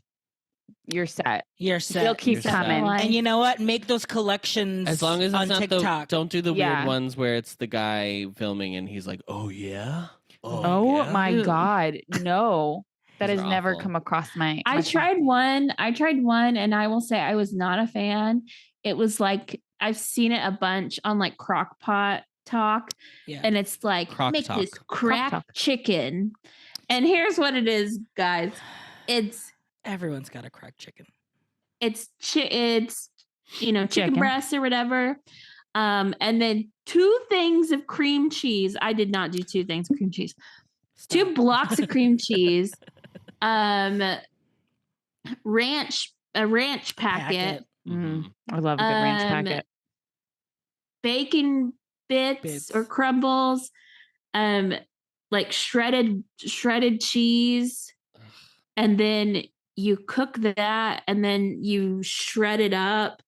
you're set. You're set. Still keep You're set. coming. Like- And you know what? Make those collections As long as it's on not TikTok. don't do the Yeah. weird ones where it's the guy filming and he's like, "Oh yeah, Oh yeah?" my Ooh. God, no, that Those has are never awful. come across my. I my tried one, and I will say I was not a fan. It was like I've seen it a bunch on like Crock-Pot Talk, Yeah. and it's like Crock make Talk. this crack Talk. chicken. And here's what it is, guys. It's Everyone's got a cracked chicken. it's chicken Chicken. breasts or whatever. And then 2 things of cream cheese. I did not do 2 things of cream cheese. 2 Stop. blocks of cream cheese. A ranch packet. Mhm. I love a good ranch packet. Bacon bits or Bits. crumbles, like shredded cheese, and then you cook that, and then you shred it up,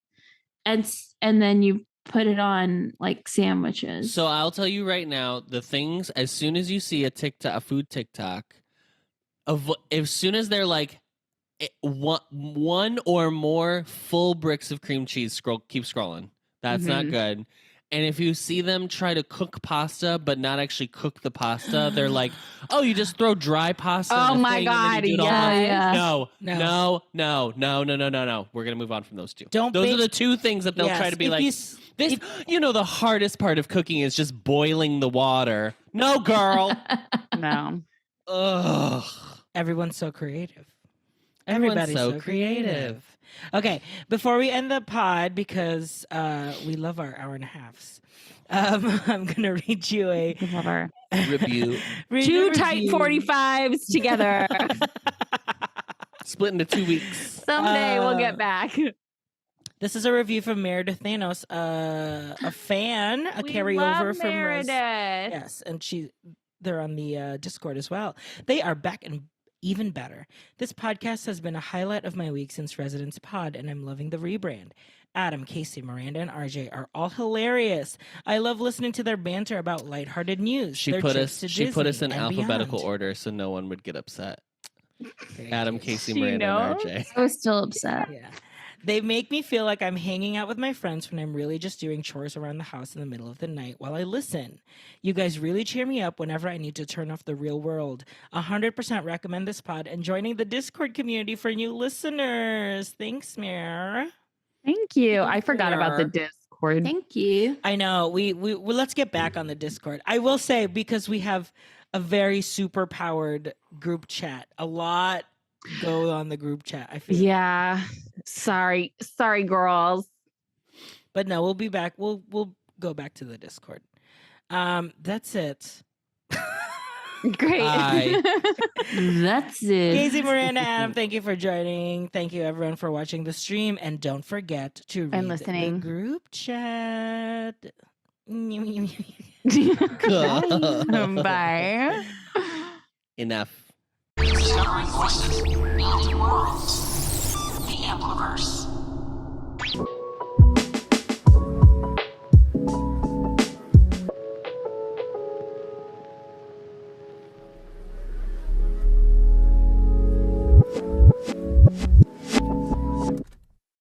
and then you put it on like sandwiches. So I'll tell you right now, the things as soon as you see a food TikTok, as soon as they're like one or more full bricks of cream cheese, keep scrolling. That's not Mhm. good. And if you see them try to cook pasta but not actually cook the pasta, they're like, "Oh, you just throw dry pasta." Oh in a my thing and then God, you do it all yes. over." Yeah. No, No. no. We're gonna move on from those two. Don't Those are bake- the two things that they'll try Yes, to be if like. you s- This, the hardest part of cooking is just boiling the water. No, girl. No, Ugh. Everyone's so creative. Everyone's Everybody's so creative. Okay, before we end the pod, because we love our hour and a halves, I'm gonna read you a I love our Review. read 2 a tight review. 45s together. Split into 2 weeks. Someday we'll get Uh, back. This is a review from Meredith Thanos, a fan, a We carryover love from Meredith. Yes, and they're on the Discord as well. They are back and even better. This podcast has been a highlight of my week since Residence Pod, and I'm loving the rebrand. Adam, Casey, Miranda, and RJ are all hilarious. I love listening to their banter about lighthearted news. She their put trips us. to She put us Disney in and alphabetical beyond. order so no one would get upset. Very Adam, cute. Casey, She Miranda, knows? and RJ. I was still upset. Yeah. They make me feel like I'm hanging out with my friends when I'm really just doing chores around the house in the middle of the night while I listen. You guys really cheer me up whenever I need to turn off the real world. 100% recommend this pod and joining the Discord community for new listeners. Thanks, Mir. Thank you. I forgot about the Discord. Thank you. I know. We let's get back on the Discord. I will say, because we have a very super powered group chat. A lot go on the group chat, I feel. Yeah. Sorry, girls. But no, we'll be back. We'll go back to the Discord. That's it. Great. Bye. That's it. Casey, Miranda, Adam, thank you for joining. Thank you everyone for watching the stream, and don't forget to read And listening. the group chat. Bye. Enough. Discovering voices, building worlds. The Ampliverse.